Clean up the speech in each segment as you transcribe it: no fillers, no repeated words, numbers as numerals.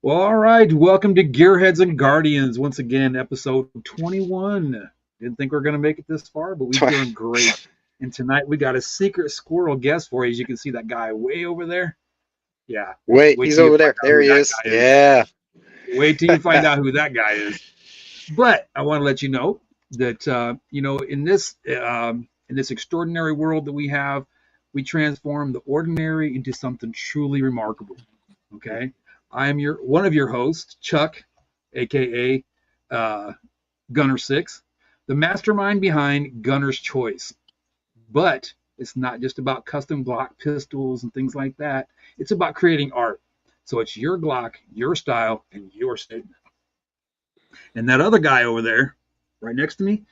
Well, all right. Welcome to Gearheads and Guardians. Once again, episode 21. Didn't think we are going to make it this far, but we're doing great. And tonight we got a secret squirrel guest for you. As you can see that guy way over there. Yeah. Wait, Wait he's till you over find there. out There who he that is. guy is. Yeah. Wait till you find out who that guy is. But I want to let you know that in this extraordinary world that we have, we transform the ordinary into something truly remarkable. Okay, I am your one of your hosts, Chuck, aka Gunner Six, the mastermind behind Gunner's Choice. But it's not just about custom Glock pistols and things like that. It's about creating art. So it's your Glock, your style, and your statement. And that other guy over there, right next to me,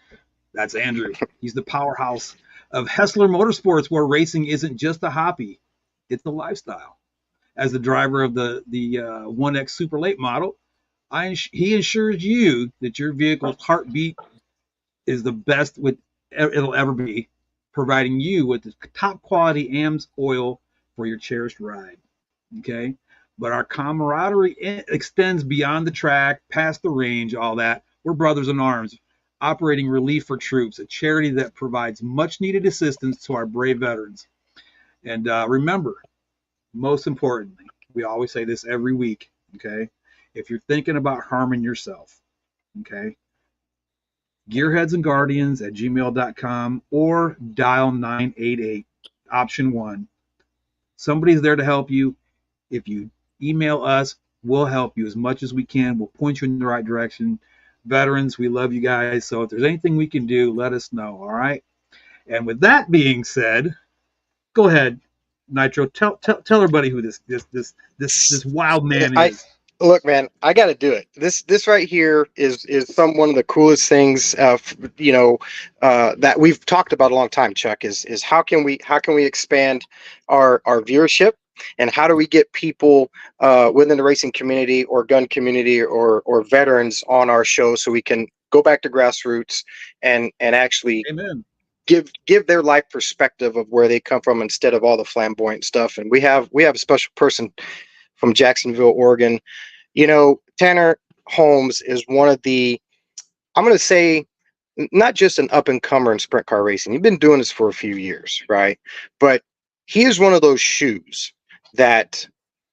that's Andrew. He's the powerhouse of Hessler Motorsports, where racing isn't just a hobby, it's a lifestyle. As the driver of the 1X Super Late model, he ensures you that your vehicle's heartbeat is the best it'll ever be, providing you with the top quality AMS oil for your cherished ride. Okay? But our camaraderie extends beyond the track, past the range, all that. We're brothers in arms, operating Relief for Troops, a charity that provides much needed assistance to our brave veterans. And remember, most importantly, we always say this every week, okay? If you're thinking about harming yourself, okay, gearheadsandguardians@gmail.com or dial 988, option one. Somebody's there to help you. If you email us, we'll help you as much as we can. We'll point you in the right direction. Veterans, we love you guys. So if there's anything we can do, let us know. All right. And with that being said, go ahead, Nitro. Tell everybody who this wild man I is. look, man. I got to do it. This right here is one of the coolest things. That we've talked about a long time. Chuck is how can we expand our viewership, and how do we get people within the racing community or gun community or veterans on our show so we can go back to grassroots and actually Amen. give their life perspective of where they come from instead of all the flamboyant stuff. And we have a special person from Jacksonville, Oregon. Tanner Holmes is one of the, I'm going to say, not just an up and comer in sprint car racing. You've been doing this for a few years, right? But he is one of those shoes that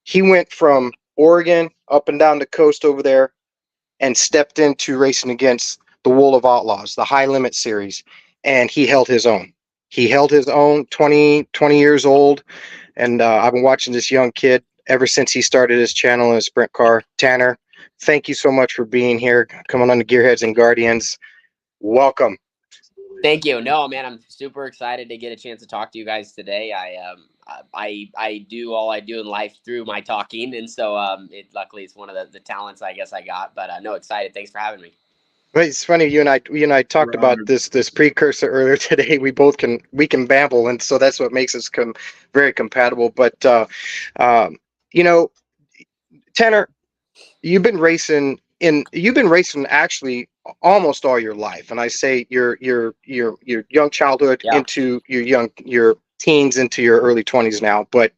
he went from Oregon up and down the coast over there and stepped into racing against the Wool of Outlaws, the high limit series, and he held his own. He held his own, 20 years old. And I've been watching this young kid ever since he started his channel in a sprint car. Tanner, thank you so much for being here. Coming on to Gearheads and Guardians. Welcome. Thank you. No, man, I'm super excited to get a chance to talk to you guys today. I do all I do in life through my talking, and so luckily it's one of the talents I guess I got. But no, excited. Thanks for having me. Well, it's funny, you and I talked We're about honored. this precursor earlier today. We can babble, and so that's what makes us very compatible. But um, you know, Tanner, you've been racing actually almost all your life, and I say your young childhood Yeah. into your teens into your early 20s now. But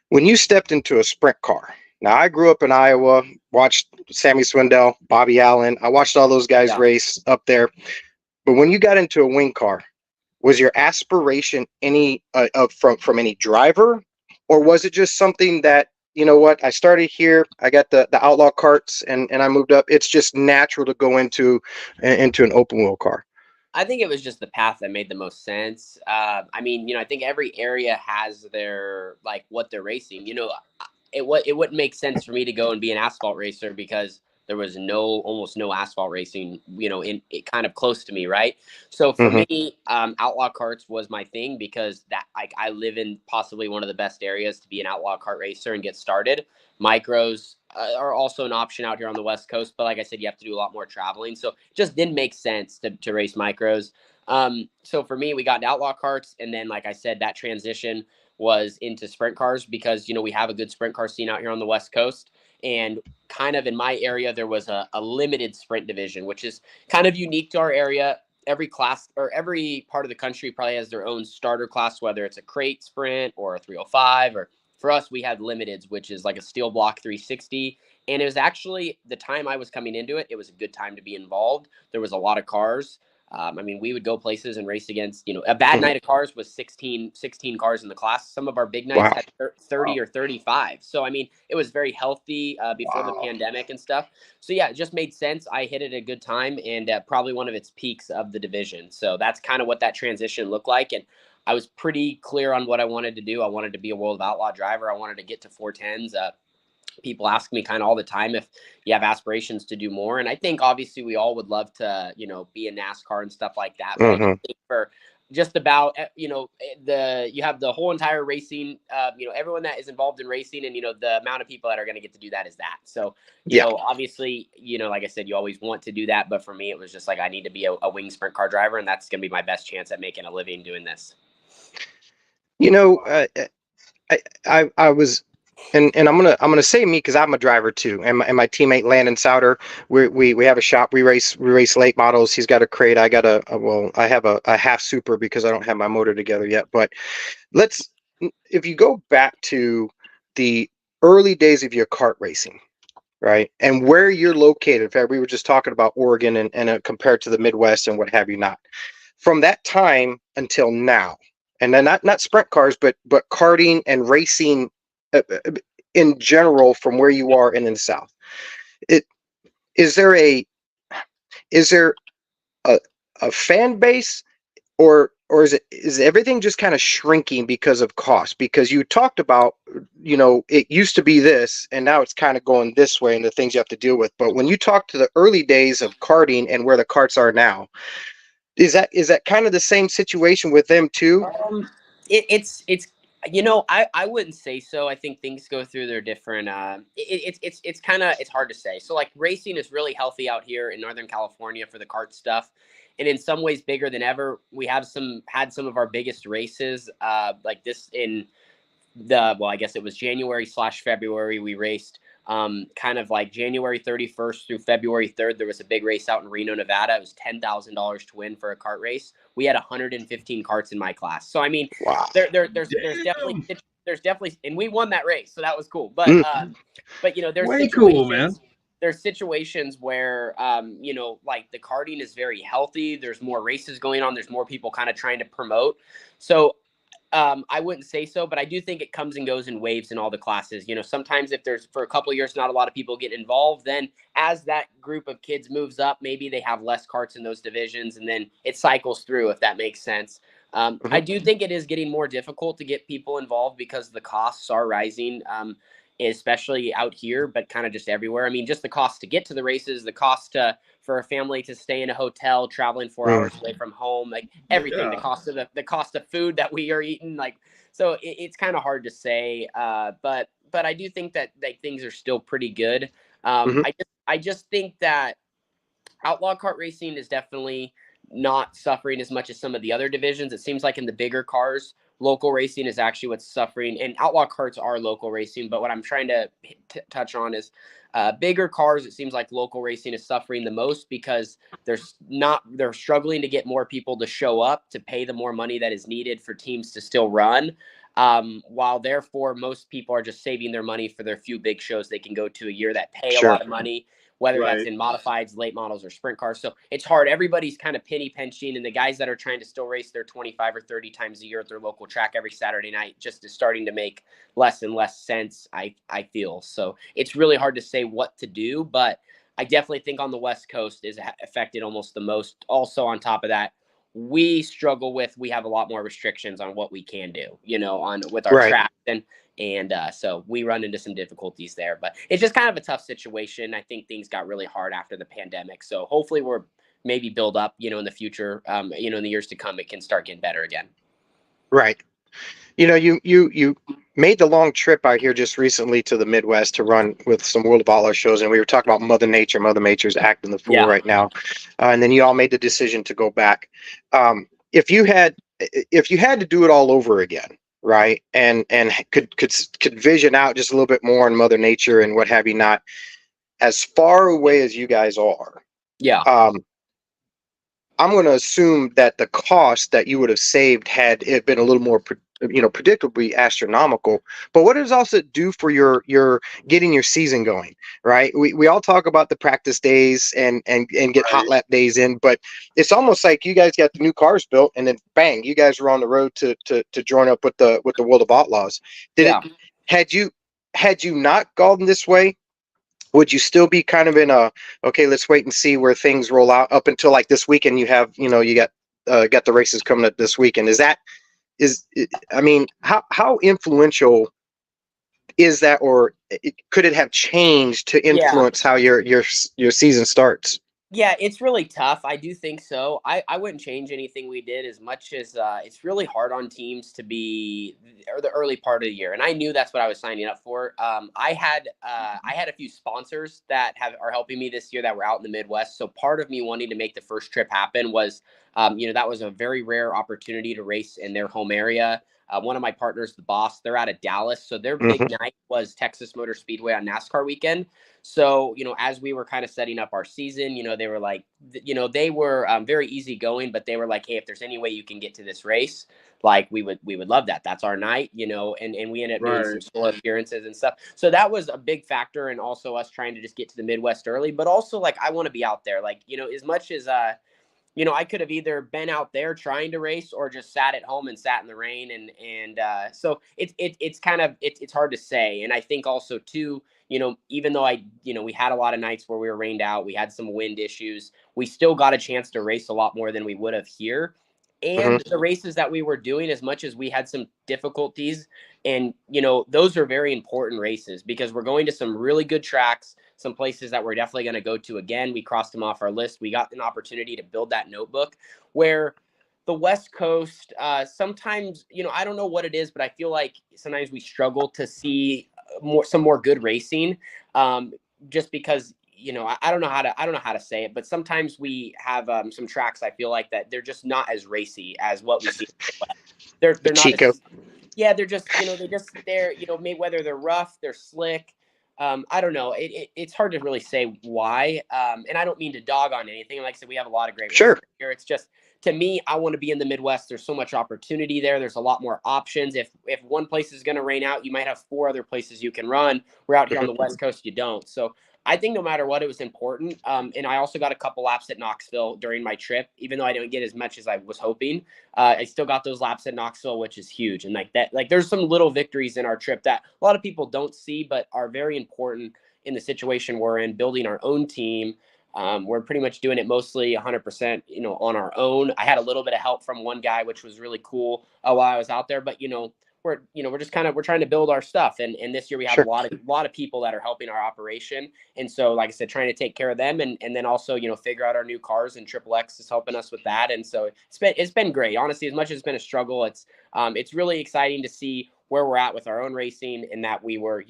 when you stepped into a sprint car, now I grew up in Iowa, watched Sammy Swindell, Bobby Allen. I watched all those guys Yeah. race up there. But when you got into a wing car, was your aspiration any from any driver, or was it just something that, you know what, I started here, I got the outlaw carts, and I moved up. It's just natural to go into an open wheel car. I think it was just the path that made the most sense. I mean, I think every area has their like what they're racing. It wouldn't make sense for me to go and be an asphalt racer because there was almost no asphalt racing, in it kind of close to me, right? So for Hmm. me, outlaw carts was my thing because that like I live in possibly one of the best areas to be an outlaw kart racer and get started. Micros are also an option out here on the West Coast, but like I said, you have to do a lot more traveling, so it just didn't make sense to race micros. So for me, we got outlaw carts, and then like I said, that transition was into sprint cars because we have a good sprint car scene out here on the West Coast, and kind of in my area there was a limited sprint division, which is kind of unique to our area. Every class or every part of the country probably has their own starter class, whether it's a crate sprint or a 305 or for us, we had limiteds, which is like a steel block 360. And it was actually the time I was coming into it, it was a good time to be involved. There was a lot of cars. I mean, we would go places and race against, a bad night of cars was 16 cars in the class. Some of our big nights Wow. had 30 or 35. So, I mean, it was very healthy before the pandemic and stuff. So, yeah, it just made sense. I hit it at a good time and probably one of its peaks of the division. So that's kind of what that transition looked like. And I was pretty clear on what I wanted to do. I wanted to be a World of Outlaw driver. I wanted to get to 410s. People ask me kind of all the time if you have aspirations to do more. And I think obviously we all would love to, be in NASCAR and stuff like that. But I just think for just about, you have the whole entire racing, everyone that is involved in racing and, the amount of people that are going to get to do that is that. So, obviously, like I said, you always want to do that. But for me, it was just like, I need to be a wing sprint car driver. And that's going to be my best chance at making a living doing this. I was, and I'm gonna say me because I'm a driver too, and my teammate Landon Souter, we have a shop. We race late models. He's got a crate. I got I have a half super because I don't have my motor together yet. But if you go back to the early days of your kart racing, right, and where you're located. In fact, we were just talking about Oregon and compared to the Midwest and what have you not. From that time until now, and then not sprint cars, but karting and racing in general, from where you are in the South, is there a fan base, or is everything just kind of shrinking because of cost? Because you talked about, it used to be this and now it's kind of going this way and the things you have to deal with. But when you talk to the early days of karting and where the karts are now, is that kind of the same situation with them too? It's I wouldn't say so. I think things go through their different it's hard to say. So like racing is really healthy out here in Northern California for the kart stuff, and in some ways bigger than ever. We had some of our biggest races like this in I guess it was January/February. We raced kind of like January 31st through February 3rd. There was a big race out in Reno, Nevada. It was $10,000 to win for a kart race. We had 115 karts in my class. So I mean, there's definitely, and we won that race, so that was cool. But there's way cool, man. There's situations where like the karting is very healthy. There's more races going on. There's more people kind of trying to promote. So I wouldn't say so, but I do think it comes and goes in waves in all the classes. Sometimes if there's for a couple of years not a lot of people get involved, then as that group of kids moves up, maybe they have less karts in those divisions, and then it cycles through, if that makes sense. I do think it is getting more difficult to get people involved because the costs are rising, especially out here, but kind of just everywhere. I mean, just the cost to get to the races, the cost for a family to stay in a hotel, traveling 4 hours away from home, like everything, the cost of food that we are eating, like, so it's kind of hard to say. But I do think that like things are still pretty good. I just think that outlaw kart racing is definitely not suffering as much as some of the other divisions. It seems like in the bigger cars, local racing is actually what's suffering, and outlaw karts are local racing. But what I'm trying to touch on is bigger cars. It seems like local racing is suffering the most because they're struggling to get more people to show up to pay the more money that is needed for teams to still run. While therefore most people are just saving their money for their few big shows they can go to a year that pay a lot of money, whether that's in modifieds, late models, or sprint cars. So it's hard. Everybody's kind of penny pinching, and the guys that are trying to still race their 25 or 30 times a year at their local track every Saturday night just is starting to make less and less sense, I feel. So it's really hard to say what to do, but I definitely think on the West Coast is affected almost the most. Also, on top of that, we have a lot more restrictions on what we can do, with our tracks, and so we run into some difficulties there, but it's just kind of a tough situation. I think things got really hard after the pandemic, so hopefully we're maybe build up, in the future, in the years to come, it can start getting better again. Right. You made the long trip out here just recently to the Midwest to run with some World of Outlaw shows, and we were talking about Mother Nature. Mother Nature's acting the fool right now, and then you all made the decision to go back. If you had to do it all over again, right, and could vision out just a little bit more on Mother Nature and what have you not, as far away as you guys are, I'm going to assume that the cost that you would have saved had it been a little more predictably astronomical. But what does also do for your getting your season going, right? We all talk about the practice days and get hot Right. lap days in, but it's almost like you guys got the new cars built and then bang, you guys were on the road to join up with the World of Outlaws. Did Yeah. it had you not gone this way, would you still be kind of in a, okay, let's wait and see where things roll out up until like this weekend? You have, you got the races coming up this weekend. I mean, how influential is that, or could it have changed to Yeah. influence how your season starts? Yeah, it's really tough. I do think so. I wouldn't change anything we did as much as it's really hard on teams to be or the early part of the year, and I knew that's what I was signing up for. I had a few sponsors that are helping me this year that were out in the Midwest. So part of me wanting to make the first trip happen was, that was a very rare opportunity to race in their home area. One of my partners, the boss, they're out of Dallas, so their big Hmm. night was Texas Motor Speedway on NASCAR weekend. So, as we were kind of setting up our season, they were like, they were very easygoing, but they were like, hey, if there's any way you can get to this race, like we would love that. That's our night, and we ended up doing some Right. store appearances and stuff. So that was a big factor, and also us trying to just get to the Midwest early, but also like I want to be out there, like as much as I could have either been out there trying to race or just sat at home and sat in the rain, and so it's kind of it's hard to say. And I think also too, even though we had a lot of nights where we were rained out, we had some wind issues, we still got a chance to race a lot more than we would have here. Hmm. And the races that we were doing, as much as we had some difficulties, and those are very important races because we're going to some really good tracks, some places that we're definitely going to go to again. We crossed them off our list. We got an opportunity to build that notebook where the West Coast, sometimes, I don't know what it is, but I feel like sometimes we struggle to see some more good racing, just because, I don't know how to say it, but sometimes we have some tracks. I feel like that they're just not as racy as what we see in the West. They're not Chico. as, yeah, they're just, they're, maybe whether they're rough, they're slick. I don't know. It's hard to really say why. And I don't mean to dog on anything. Like I said, we have a lot of great racers Sure. here. It's just, to me, I want to be in the Midwest. There's so much opportunity there. There's a lot more options. If one place is going to rain out, you might have 4 other places you can run. We're out here on Hmm. the West Coast, you don't. So I think no matter what, it was important. And I also got a couple laps at Knoxville during my trip, even though I didn't get as much as I was hoping. I still got those laps at Knoxville, which is huge. And like that, like there's some little victories in our trip that a lot of people don't see, but are very important in the situation we're in, building our own team. We're pretty much doing it mostly 100%, on our own. I had a little bit of help from one guy, which was really cool while I was out there. But we're just we're trying to build our stuff, and this year we have Sure. a lot of people that are helping our operation, and so like I said, trying to take care of them, and then also figure out our new cars, and Triple X is helping us with that, and so it's been great. Honestly, as much as it's been a struggle, it's really exciting to see where we're at with our own racing, and that we were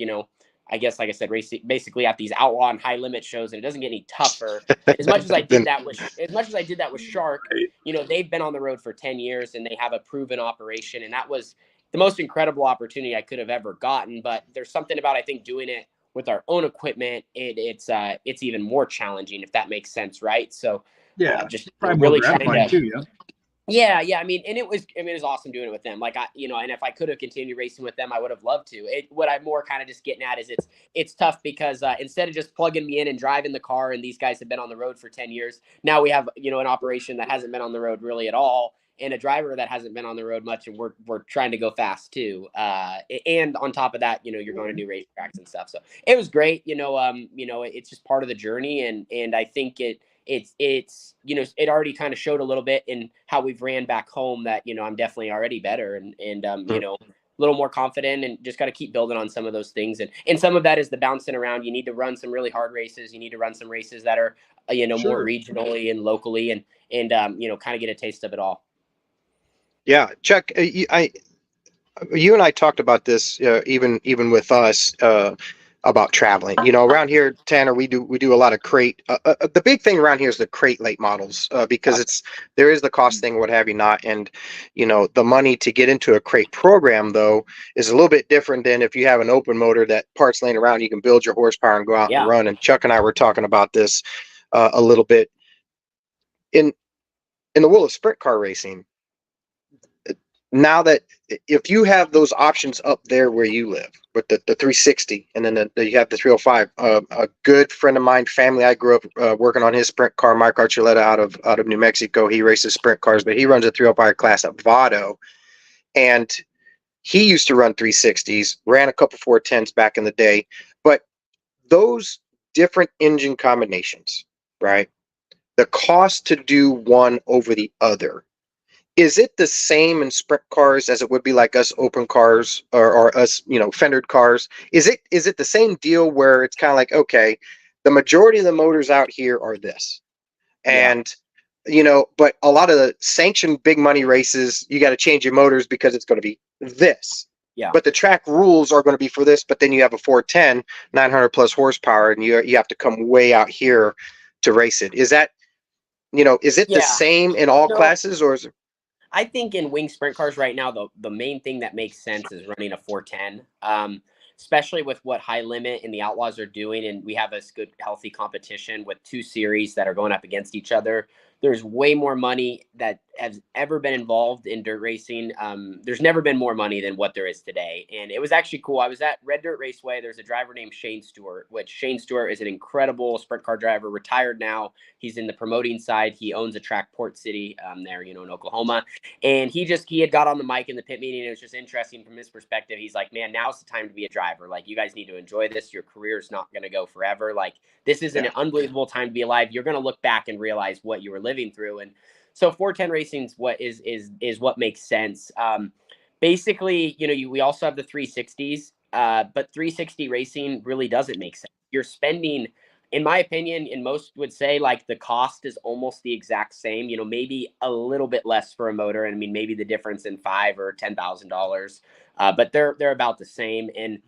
I guess, like I said, racing basically at these outlaw and high limit shows, and it doesn't get any tougher. As much as I did Then that with Shark, Right. they've been on the road for 10 years and they have a proven operation, and that was the most incredible opportunity I could have ever gotten. But there's something about, I think, doing it with our own equipment. It's even more challenging, if that makes sense, right? So, Yeah. just Probably more really trying gratifying to. too. Yeah. Yeah. I mean, and it was awesome doing it with them. Like and if I could have continued racing with them, I would have loved to. What I'm more kind of just getting at is it's tough because instead of just plugging me in and driving the car, and these guys have been on the road for 10 years, now we have an operation that hasn't been on the road really at all, and a driver that hasn't been on the road much, and we're trying to go fast too. And on top of that, you're going to new racetracks and stuff. So it was great. It's just part of the journey, and I think it's it already kind of showed a little bit in how we've ran back home that I'm definitely already better, and a little more confident, and just got to keep building on some of those things, and some of that is the bouncing around. You need to run some really hard races. You need to run some races that are more Sure. regionally and locally, and kind of get a taste of it all. yeah, Chuck, you and I talked about this, even with us, about traveling. Around here, Tanner, we do a lot of crate. The big thing around here is the crate late models, because there is the cost thing, what have you not, and the money to get into a crate program though is a little bit different than if you have an open motor that parts laying around, you can build your horsepower and go out and Yeah. run. And Chuck and I were talking about this a little bit in the world of sprint car racing. now that if you have those options up there where you live with the 360 and then you have the 305, a good friend of mine, family, I grew up working on his sprint car, Mike Archuleta out of New Mexico. He races sprint cars, but he runs a 305 class at Vado. And he used to run 360s, ran a couple 410s back in the day. But those different engine combinations, right? The cost to do one over the other, is it the same in sprint cars as it would be like us open cars or us, fendered cars? Is it the same deal where it's kind of like, okay, the majority of the motors out here are this, Yeah. and but a lot of the sanctioned big money races, you got to change your motors because it's going to be this. Yeah. But the track rules are going to be for this. But then you have a 410, 900 plus horsepower, and you have to come way out here to race it. Is that, is it the Yeah. same in all No. classes, or is it? I think in wing sprint cars right now, the main thing that makes sense is running a 410, especially with what High Limit and the Outlaws are doing. And we have this good, healthy competition with two series that are going up against each other. There's way more money that has ever been involved in dirt racing. There's never been more money than what there is today. And it was actually cool. I was at Red Dirt Raceway. There's a driver named Shane Stewart, which Shane Stewart is an incredible sprint car driver, retired now. He's in the promoting side. He owns a track, Port City, there, in Oklahoma. And he had got on the mic in the pit meeting. And it was just interesting from his perspective. He's like, man, now's the time to be a driver. Like, you guys need to enjoy this. Your career is not going to go forever. Like, this is an unbelievable time to be alive. You're going to look back and realize what you were living through. And so 410 racing is what makes sense. Basically, we also have the 360s, but 360 racing really doesn't make sense. You're spending, in my opinion, and most would say, like, the cost is almost the exact same, maybe a little bit less for a motor. And I mean, maybe the difference in $5,000 or $10,000, but they're about the same. And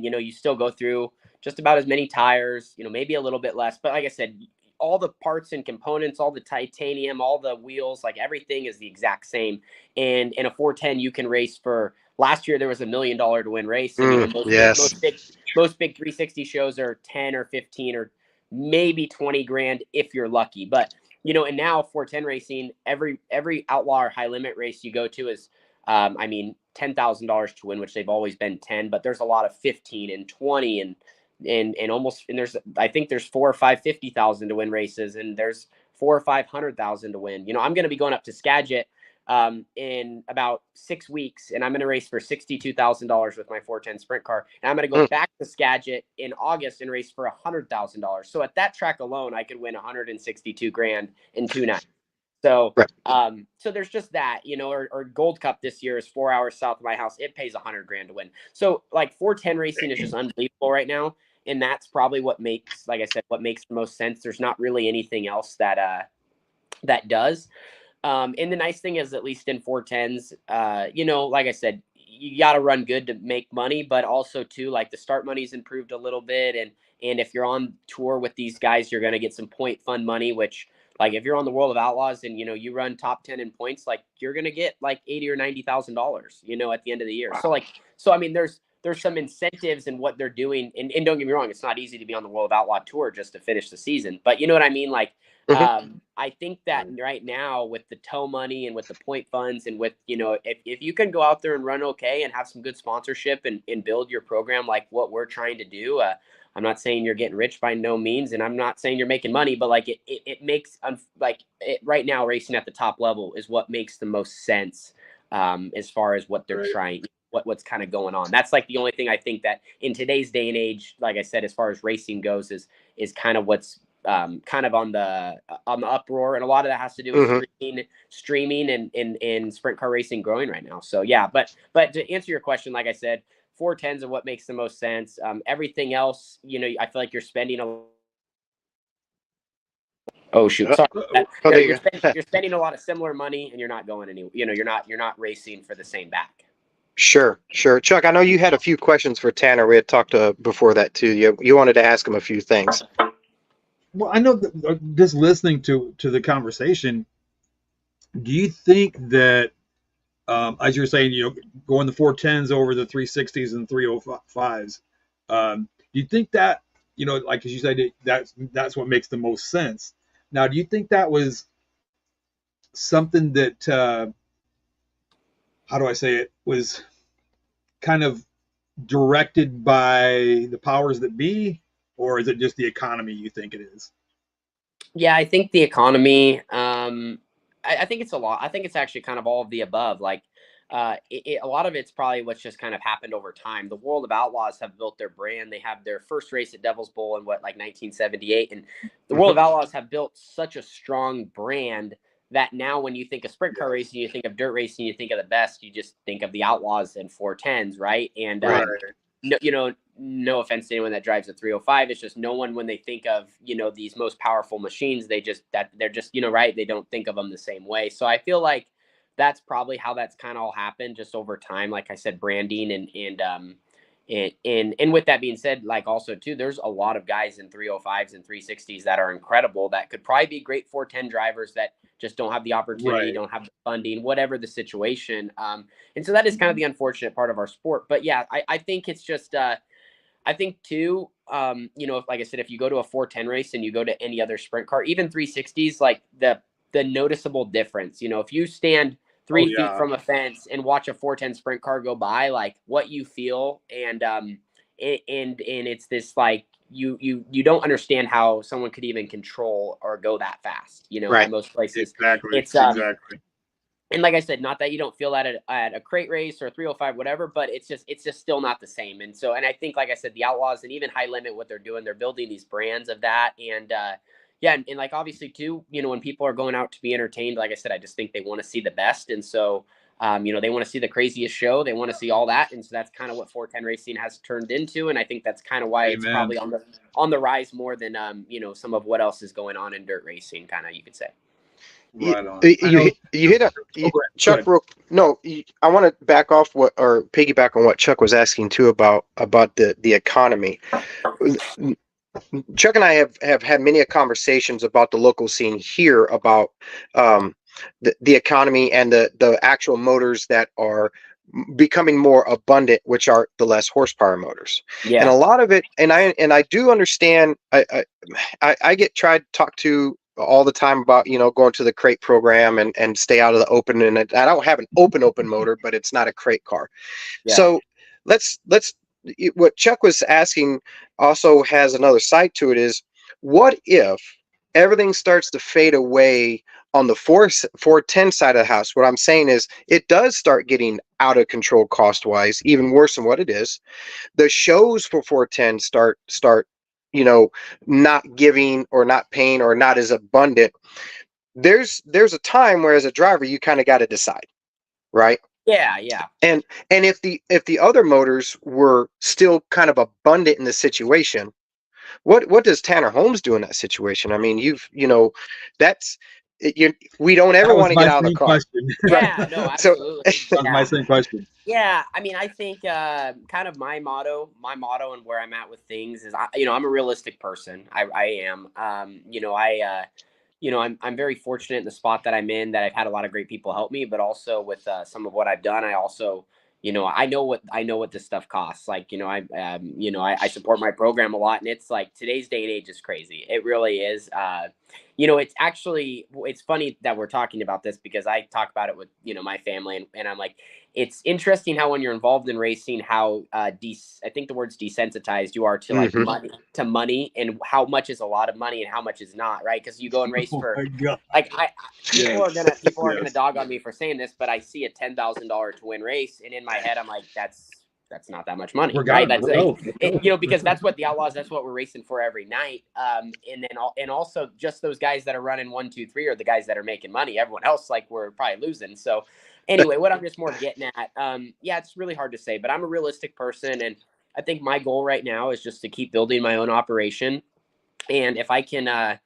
you still go through just about as many tires, maybe a little bit less. But like I said, all the parts and components, all the titanium, all the wheels, like everything is the exact same. And in a 410, you can race for, last year there was $1 million to win race. And most big 360 shows are 10 or 15 or maybe 20 grand if you're lucky. But and now 410 racing, every outlaw or high limit race you go to is $10,000 to win, which they've always been 10, but there's a lot of 15 and 20 and almost, and I think there's 4 or 5 50,000 to win races, and there's 4 or 500,000 to win. I'm going to be going up to Skagit in about 6 weeks, and I'm going to race for $62,000 with my 410 sprint car. And I'm going to go back to Skagit in August and race for $100,000. So at that track alone, I could win 162 grand in 2 nights. So, so there's just that, or Gold Cup this year is 4 hours south of my house. It pays 100 grand to win. So like 410 racing is just unbelievable right now. And that's probably what makes, like I said, what makes the most sense. There's not really anything else that does. And the nice thing is, at least in 410s, like I said, you got to run good to make money, but also too, like, the start money's improved a little bit. And if you're on tour with these guys, you're going to get some point fund money, which, like, if you're on the World of Outlaws and, you run top 10 in points, like, you're going to get like $80,000 or $90,000, at the end of the year. Wow. So I mean, there's some incentives in what they're doing. And don't get me wrong, it's not easy to be on the World of Outlaw tour just to finish the season, but you know what I mean? Like, I think that right now with the tow money and with the point funds and with, if you can go out there and run okay and have some good sponsorship and build your program like what we're trying to do, I'm not saying you're getting rich by no means, and I'm not saying you're making money, but like it makes right now racing at the top level is what makes the most sense as far as what they're trying, what's kind of going on. That's like the only thing I think that in today's day and age, like I said, as far as racing goes, is kind of what's kind of on the uproar, and a lot of that has to do with streaming and sprint car racing growing right now. So yeah, but to answer your question, like I said, 410s are what makes the most sense. Everything else, I feel like you're spending you're spending a lot of similar money, and you're not going any. You're not racing for the same back. Sure. Chuck, I know you had a few questions for Tanner. We had talked before that too. You wanted to ask him a few things. Well, I know that just listening to the conversation, do you think that, as you're saying, going the 410s over the 360s and 305s, do you think that, like as you said, that's what makes the most sense? Now, do you think that was something that how do I say it, was kind of directed by the powers that be, or is it just the economy you think it is? Yeah, I think the economy. I think it's a lot. I think it's actually kind of all of the above. Like, a lot of it's probably what's just kind of happened over time. The World of Outlaws have built their brand. They have their first race at Devil's Bowl in what, like 1978, and the World of Outlaws have built such a strong brand that now when you think of sprint car racing, you think of dirt racing, you think of the best, you just think of the Outlaws and 410s, right? And Right. no, no offense to anyone that drives a 305. It's just no one, when they think of, these most powerful machines, they're just, right. They don't think of them the same way. So I feel like that's probably how that's kind of all happened just over time. Like I said, branding and with that being said, like also too, there's a lot of guys in 305s and 360s that are incredible that could probably be great 410 drivers that just don't have the opportunity, Right. don't have the funding, whatever the situation. And so that is kind of the unfortunate part of our sport. But yeah, I think it's just, I think too, if, like I said, if you go to a 410 race and you go to any other sprint car, even 360s, like the noticeable difference, if you stand 3 feet from a fence and watch a 410 sprint car go by, like what you feel, and it's this like you don't understand how someone could even control or go that fast. Right. In most places, Exactly. it's Exactly. and like I said, not that you don't feel that at a crate race or a 305, whatever, but it's just still not the same. And so, and I think, like I said, the Outlaws and even High Limit, what they're doing, they're building these brands of that. And yeah, and like obviously too, when people are going out to be entertained, like I said, I just think they want to see the best. And so, they want to see the craziest show. They want to see all that. And so that's kind of what 410 racing has turned into. And I think that's kind of why it's probably on the rise more than some of what else is going on in dirt racing, kind of, you could say. Right on. You hit a Chuck. I want to back off or piggyback on what Chuck was asking too about the economy. Chuck and I have had many conversations about the local scene here about the economy and the actual motors that are becoming more abundant, which are the less horsepower motors. Yeah. And a lot of it, and I do understand. I get tried to talk to all the time about going to the crate program and stay out of the open, and I don't have an open motor, but it's not a crate car. Yeah. So let's what Chuck was asking also has another side to it. Is what if everything starts to fade away on the 410 side of the house? What I'm saying is it does start getting out of control cost wise, even worse than what it is. The shows for 410 start not giving or not paying or not as abundant. There's a time where as a driver you kind of got to decide, right? Yeah. And if the other motors were still kind of abundant in the situation, what does Tanner Holmes do in that situation? I mean, we don't ever want to get out of the car. Question. Yeah, no, absolutely. That was my same question. Yeah, I mean, I think kind of my motto and where I'm at with things is, I'm a realistic person. I am. I'm very fortunate in the spot that I'm in, that I've had a lot of great people help me, but also with some of what I've done, I also, I know what this stuff costs. Like, I support my program a lot, and it's like today's day and age is crazy. It really is. It's funny that we're talking about this because I talk about it with, my family, and I'm like, it's interesting how when you're involved in racing, how I think the word's desensitized you are to like money and how much is a lot of money and how much is not, right? Because you go and race for like people are gonna dog on me for saying this, but I see a $10,000 to win race, and in my head I'm like, that's not that much money, right? That's because that's what the Outlaws, that's what we're racing for every night. And also just those guys that are running 1, 2, 3 are the guys that are making money. Everyone else, like, we're probably losing. So anyway, what I'm just more getting at, it's really hard to say, but I'm a realistic person, and I think my goal right now is just to keep building my own operation. And if I can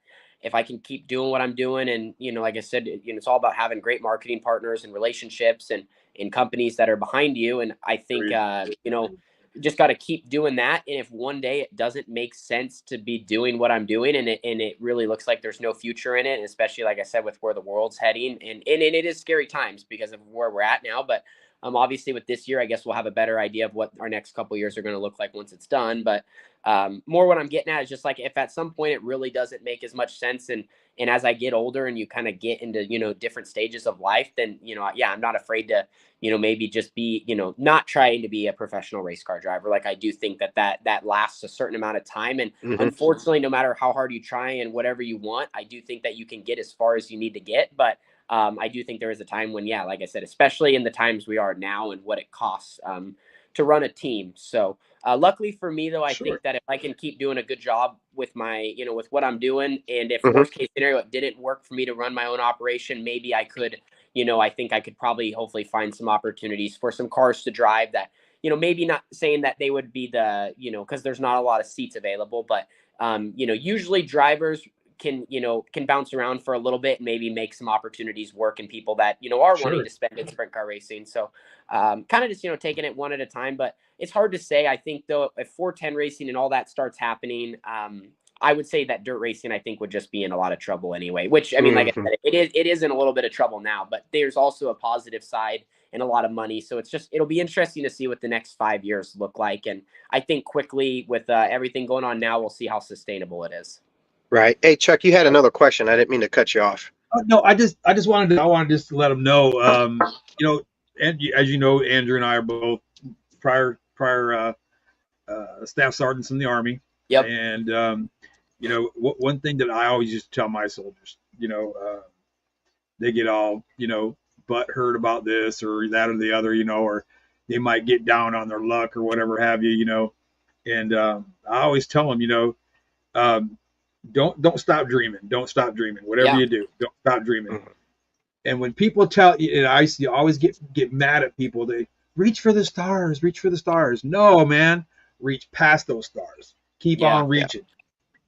keep doing what I'm doing, and like I said, it's all about having great marketing partners and relationships and companies that are behind you. And I think just got to keep doing that. And if one day it doesn't make sense to be doing what I'm doing, and it really looks like there's no future in it, especially like I said with where the world's heading, and it is scary times because of where we're at now. But obviously with this year, I guess we'll have a better idea of what our next couple of years are going to look like once it's done. But more what I'm getting at is just like, if at some point it really doesn't make as much sense, and as I get older and you kind of get into, different stages of life, then, yeah, I'm not afraid to, maybe just be, not trying to be a professional race car driver. Like, I do think that lasts a certain amount of time. And unfortunately, no matter how hard you try and whatever you want, I do think that you can get as far as you need to get. But I do think there is a time when, yeah, like I said, especially in the times we are now and what it costs to run a team. So luckily for me, though, I think that if I can keep doing a good job with my, with what I'm doing, and if worst case scenario, it didn't work for me to run my own operation, maybe I could, I think I could probably hopefully find some opportunities for some cars to drive that, maybe not saying that they would be the, because there's not a lot of seats available, but, usually drivers can bounce around for a little bit and maybe make some opportunities work, and people that, are wanting to spend in sprint car racing. So kind of just, taking it one at a time. But it's hard to say. I think, though, if 410 racing and all that starts happening, I would say that dirt racing, I think, would just be in a lot of trouble anyway, which, I mean, like I said, it is in a little bit of trouble now, but there's also a positive side and a lot of money. So it'll be interesting to see what the next 5 years look like. And I think quickly with everything going on now, we'll see how sustainable it is. Right. Hey, Chuck, you had another question. I didn't mean to cut you off. No, I wanted just to let them know, and as you know, Andrew and I are both prior staff sergeants in the Army. Yep. And, one thing that I always used to tell my soldiers, they get all, butt hurt about this or that or the other, or they might get down on their luck or whatever have you, and I always tell them, don't stop dreaming. Don't stop dreaming. Whatever you do, don't stop dreaming. And when people tell you, and I used to always get mad at people, they reach for the stars, reach for the stars. No, man, reach past those stars. Keep on reaching.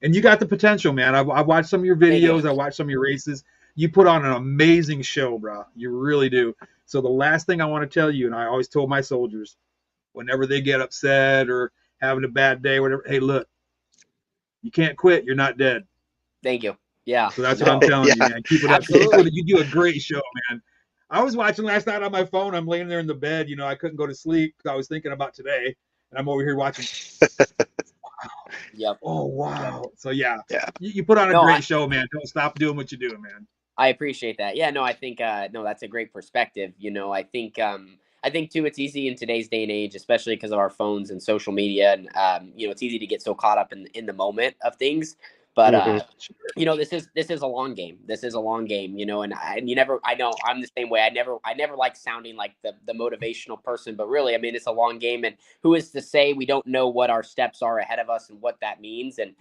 And you got the potential, man. I watched some of your videos. I watched some of your races. You put on an amazing show, bro. You really do. So the last thing I want to tell you, and I always told my soldiers, whenever they get upset or having a bad day, whatever, hey, look, you can't quit. You're not dead. Thank you. Yeah. So that's what I'm telling you, man. Keep it up. You do a great show, man. I was watching last night on my phone. I'm laying there in the bed. I couldn't go to sleep because I was thinking about today. And I'm over here watching. Wow. Yep. Oh, wow. Yep. So, yeah. You put on a great show, man. Don't stop doing what you're doing, man. I appreciate that. Yeah, no, I think, that's a great perspective. I think too, it's easy in today's day and age, especially because of our phones and social media. And, it's easy to get so caught up in the moment of things. But, this is a long game. This is a long game, and you never, I know I'm the same way. I never like sounding like the motivational person, but really, I mean, it's a long game, and who is to say we don't know what our steps are ahead of us and what that means. And,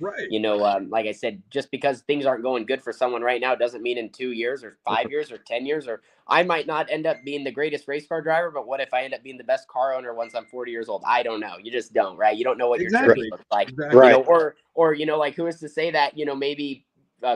like I said, just because things aren't going good for someone right now doesn't mean in 2 years or 5 years or 10 years, or I might not end up being the greatest race car driver, but what if I end up being the best car owner once I'm 40 years old? I don't know. You just don't, right? You don't know what your journey looks like, or like, who is to say that, maybe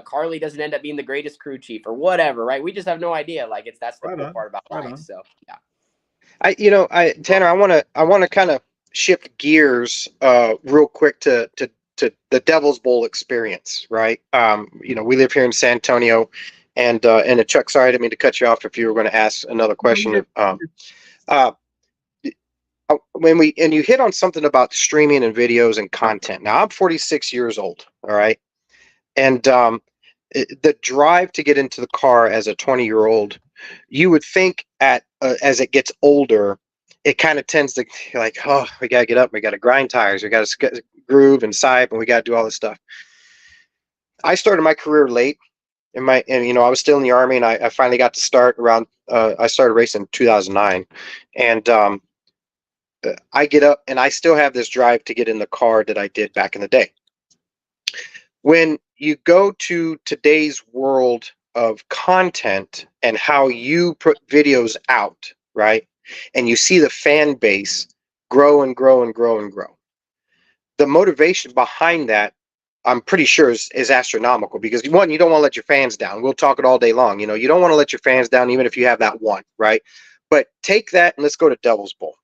Carly doesn't end up being the greatest crew chief or whatever, right? We just have no idea. Like, that's the cool part about life. So, yeah. Tanner, I want to kind of shift gears real quick to the Devil's Bowl experience, right? We live here in San Antonio, and Chuck, sorry, I didn't mean to cut you off if you were going to ask another question. When you hit on something about streaming and videos and content. Now, I'm 46 years old, all right? And the drive to get into the car as a 20-year-old, you would think as it gets older, it kind of tends to like, oh, we got to get up, we got to grind tires, we got to groove and sipe, and we got to do all this stuff. I started my career late. I was still in the Army, and I finally got to start around. I started racing in 2009, and I get up, and I still have this drive to get in the car that I did back in the day. When you go to today's world of content and how you put videos out, right, and you see the fan base grow and grow and grow and grow, the motivation behind that, I'm pretty sure is astronomical, because one, you don't want to let your fans down. We'll talk it all day long. You don't want to let your fans down, even if you have that one, right? But take that and let's go to Devil's Bowl.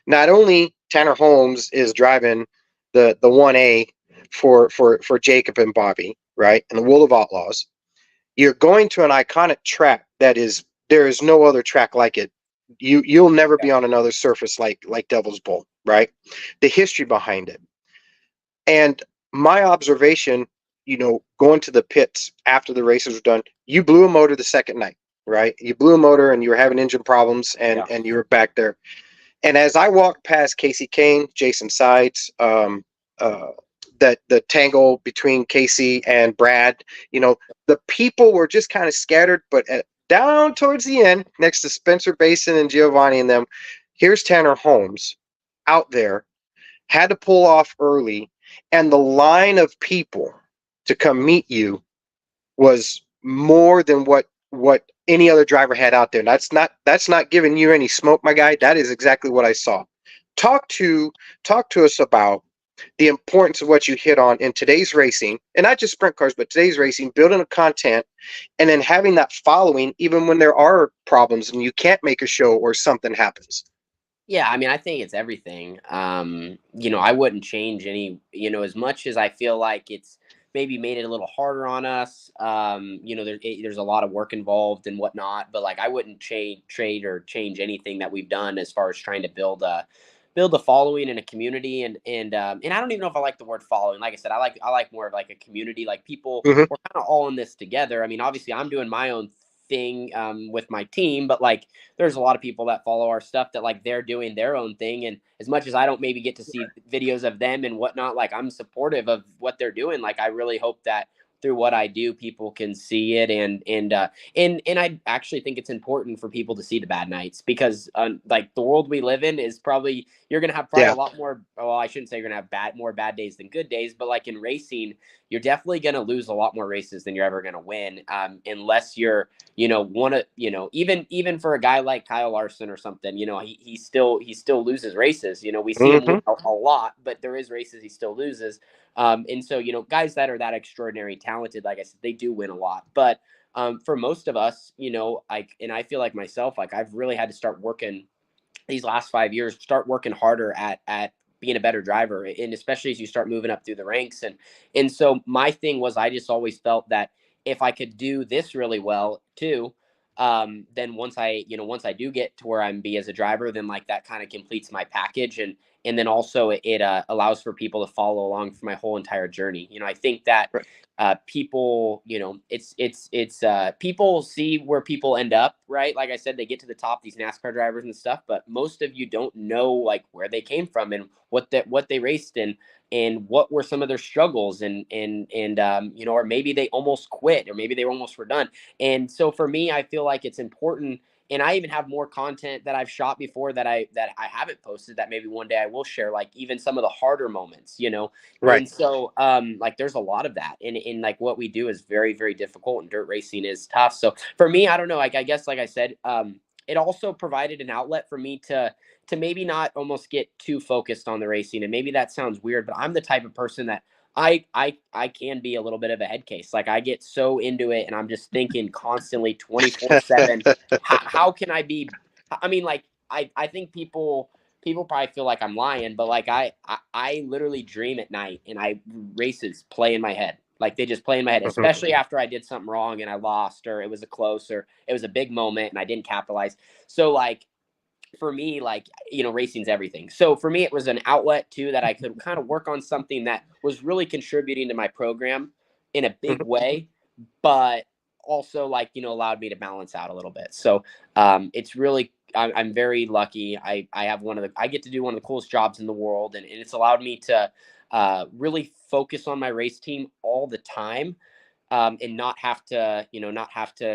Not only Tanner Holmes is driving the 1A for Jacob and Bobby, right, and the World of Outlaws, you're going to an iconic track there is no other track like it. You'll never be on another surface like Devil's Bowl, right? The history behind it. And my observation, going to the pits after the races were done, you blew a motor the second night, right? You blew a motor and you were having engine problems, and you were back there. And as I walked past Casey Kane, Jason Sides, that the tangle between Casey and Brad, the people were just kind of scattered, but down towards the end, next to Spencer Basin and Giovanni and them, here's Tanner Holmes out there, had to pull off early, and the line of people to come meet you was more than what any other driver had out there. That's not giving you any smoke, my guy. That is exactly what I saw. Talk to us about the importance of what you hit on in today's racing, and not just sprint cars, but today's racing, building a content, and then having that following even when there are problems and you can't make a show or something happens. Yeah, I mean, I think it's everything. I wouldn't change any, as much as I feel like it's maybe made it a little harder on us. There's a lot of work involved and whatnot, but like I wouldn't trade or change anything that we've done as far as trying to build a following and a community, and I don't even know if I like the word following. Like I said, I like more of like a community, like people. Mm-hmm. We're kind of all in this together. I mean, obviously I'm doing my own thing with my team, but like there's a lot of people that follow our stuff that like they're doing their own thing, and as much as I don't maybe get to see videos of them and whatnot, like I'm supportive of what they're doing. Like I really hope that through what I do, people can see it, and I actually think it's important for people to see the bad nights, because like the world we live in is probably, you're gonna have probably a lot more. Well, I shouldn't say you're gonna have more bad days than good days, but like in racing, you're definitely gonna lose a lot more races than you're ever gonna win, unless you're even for a guy like Kyle Larson or something, he still loses races. We see him win a lot, but there is races he still loses. And so, guys that are that extraordinary talented, like I said, they do win a lot. But for most of us, and I feel like myself, like I've really had to start working these last 5 years, start working harder at being a better driver. And especially as you start moving up through the ranks. And so my thing was, I just always felt that if I could do this really well too, then once I do get to where I'm be as a driver, then like that kind of completes my package. And then also it allows for people to follow along for my whole entire journey. I think that people, it's people see where people end up, right? Like I said, they get to the top, these NASCAR drivers and stuff, but most of you don't know like where they came from and what they raced in, and what were some of their struggles, and or maybe they almost quit, or maybe they almost were done. And so for me, I feel like it's important. And I even have more content that I've shot before that I haven't posted, that maybe one day I will share, like even some of the harder moments, Right. And so like there's a lot of that. And like what we do is very, very difficult, and dirt racing is tough. So for me, I don't know, like I guess, like I said, it also provided an outlet for me to maybe not almost get too focused on the racing. And maybe that sounds weird, but I'm the type of person that I can be a little bit of a head case. Like I get so into it, and I'm just thinking constantly 24/7. How can I be? I mean, like I think people probably feel like I'm lying, but like I literally dream at night, and races play in my head. Like they just play in my head, especially after I did something wrong and I lost, or it was a close, or it was a big moment and I didn't capitalize. So like for me, like, racing's everything. So for me, it was an outlet too, that I could kind of work on something that was really contributing to my program in a big way, but also like, allowed me to balance out a little bit. So it's really, I'm very lucky. I get to do one of the coolest jobs in the world. And it's allowed me to really focus on my race team all the time. And not have to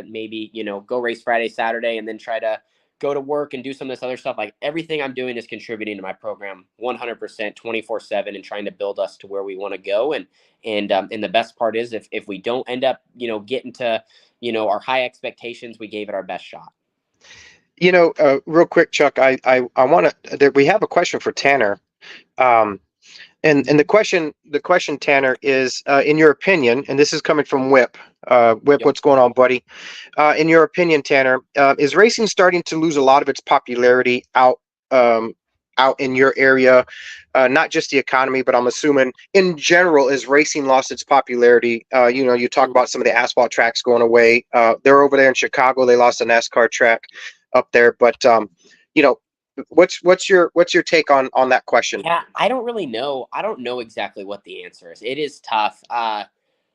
maybe, go race Friday, Saturday, and then try to go to work and do some of this other stuff. Like everything I'm doing is contributing to my program 100%, 24/7, and trying to build us to where we want to go. And the best part is if we don't end up, getting to, our high expectations, we gave it our best shot. Real quick, Chuck, I want to, we have a question for Tanner. And the question, Tanner, is, in your opinion, and this is coming from Whip. Whip, what's going on, buddy? In your opinion, Tanner, is racing starting to lose a lot of its popularity out in your area? Not just the economy, but I'm assuming in general, is racing lost its popularity? You talk about some of the asphalt tracks going away. They're over there in Chicago. They lost a NASCAR track up there, but what's your take on that question? Yeah, I don't really know. I don't know exactly what the answer is. It is tough.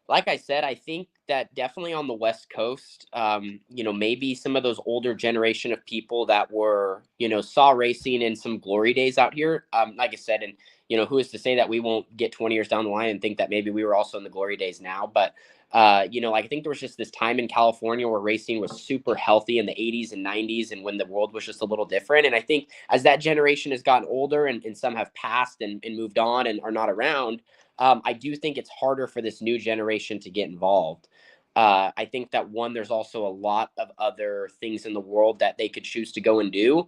Like I said, I think that definitely on the West Coast, maybe some of those older generation of people that were, saw racing in some glory days out here. Like I said, and who is to say that we won't get 20 years down the line and think that maybe we were also in the glory days now? But I think there was just this time in California where racing was super healthy in the 80s and 90s, and when the world was just a little different. And I think as that generation has gotten older and some have passed and moved on and are not around, I do think it's harder for this new generation to get involved. I think that there's also a lot of other things in the world that they could choose to go and do,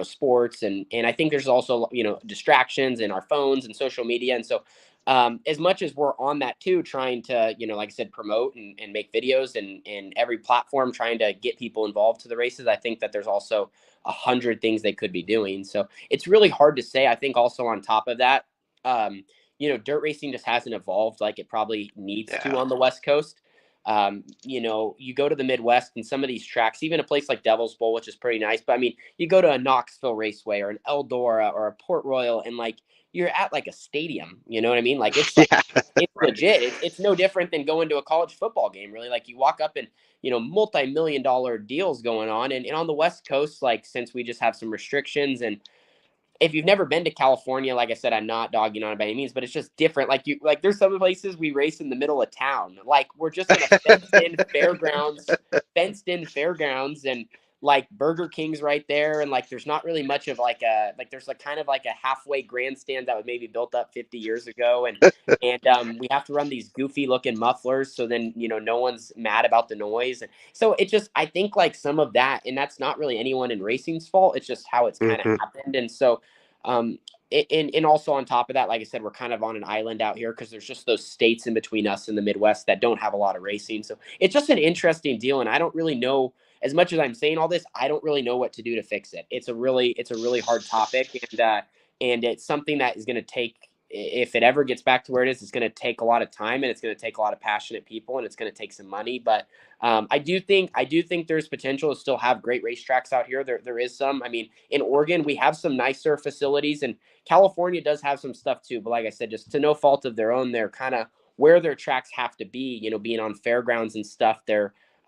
sports. And I think there's also, distractions in our phones and social media. And so as much as we're on that too, trying to, like I said, promote and make videos and every platform trying to get people involved to the races, I think that there's also 100 things they could be doing. So it's really hard to say. I think also on top of that, dirt racing just hasn't evolved like it probably needs to on the West Coast. You go to the Midwest and some of these tracks, even a place like Devil's Bowl, which is pretty nice. But I mean, you go to a Knoxville Raceway or an Eldora or a Port Royal, and like you're at like a stadium. You know what I mean? Like it's it's legit. It's no different than going to a college football game. Really, like you walk up and multi-million-dollar deals going on, and on the West Coast, like since we just have some restrictions and if you've never been to California, like I said, I'm not dogging on it by any means, but it's just different. There's some places we race in the middle of town. Like we're just in a fenced in fairgrounds, and like Burger King's right there. And like, there's not really much of there's like kind of like a halfway grandstand that was maybe built up 50 years ago. And we have to run these goofy looking mufflers. So then, no one's mad about the noise. And so I think like some of that, and that's not really anyone in racing's fault. It's just how it's kind of happened. And so, and also on top of that, like I said, we're kind of on an island out here because there's just those states in between us and the Midwest that don't have a lot of racing. So it's just an interesting deal. And I don't really know, as much as I'm saying all this, I don't really know what to do to fix it. It's a really hard topic. And it's something that is going to take, if it ever gets back to where it is, it's going to take a lot of time and it's going to take a lot of passionate people and it's going to take some money. But I do think there's potential to still have great racetracks out here. There is some. I mean, in Oregon, we have some nicer facilities, and California does have some stuff too. But like I said, just to no fault of their own, they're kind of where their tracks have to be. Being on fairgrounds and stuff,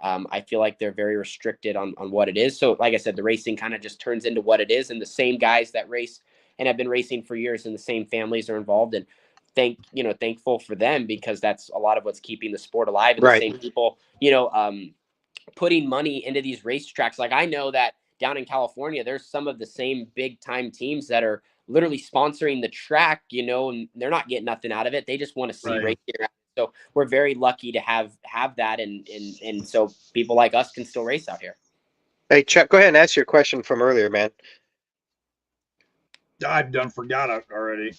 I feel like they're very restricted on what it is. So like I said, the racing kind of just turns into what it is, and the same guys that race and have been racing for years and the same families are involved, and thankful for them, because that's a lot of what's keeping the sport alive. And the same people, putting money into these racetracks. Like I know that down in California, there's some of the same big time teams that are literally sponsoring the track, and they're not getting nothing out of it. They just want to see racing. So we're very lucky to have that. And so people like us can still race out here. Hey, Chuck, go ahead and ask your question from earlier, man. I've done forgot it already.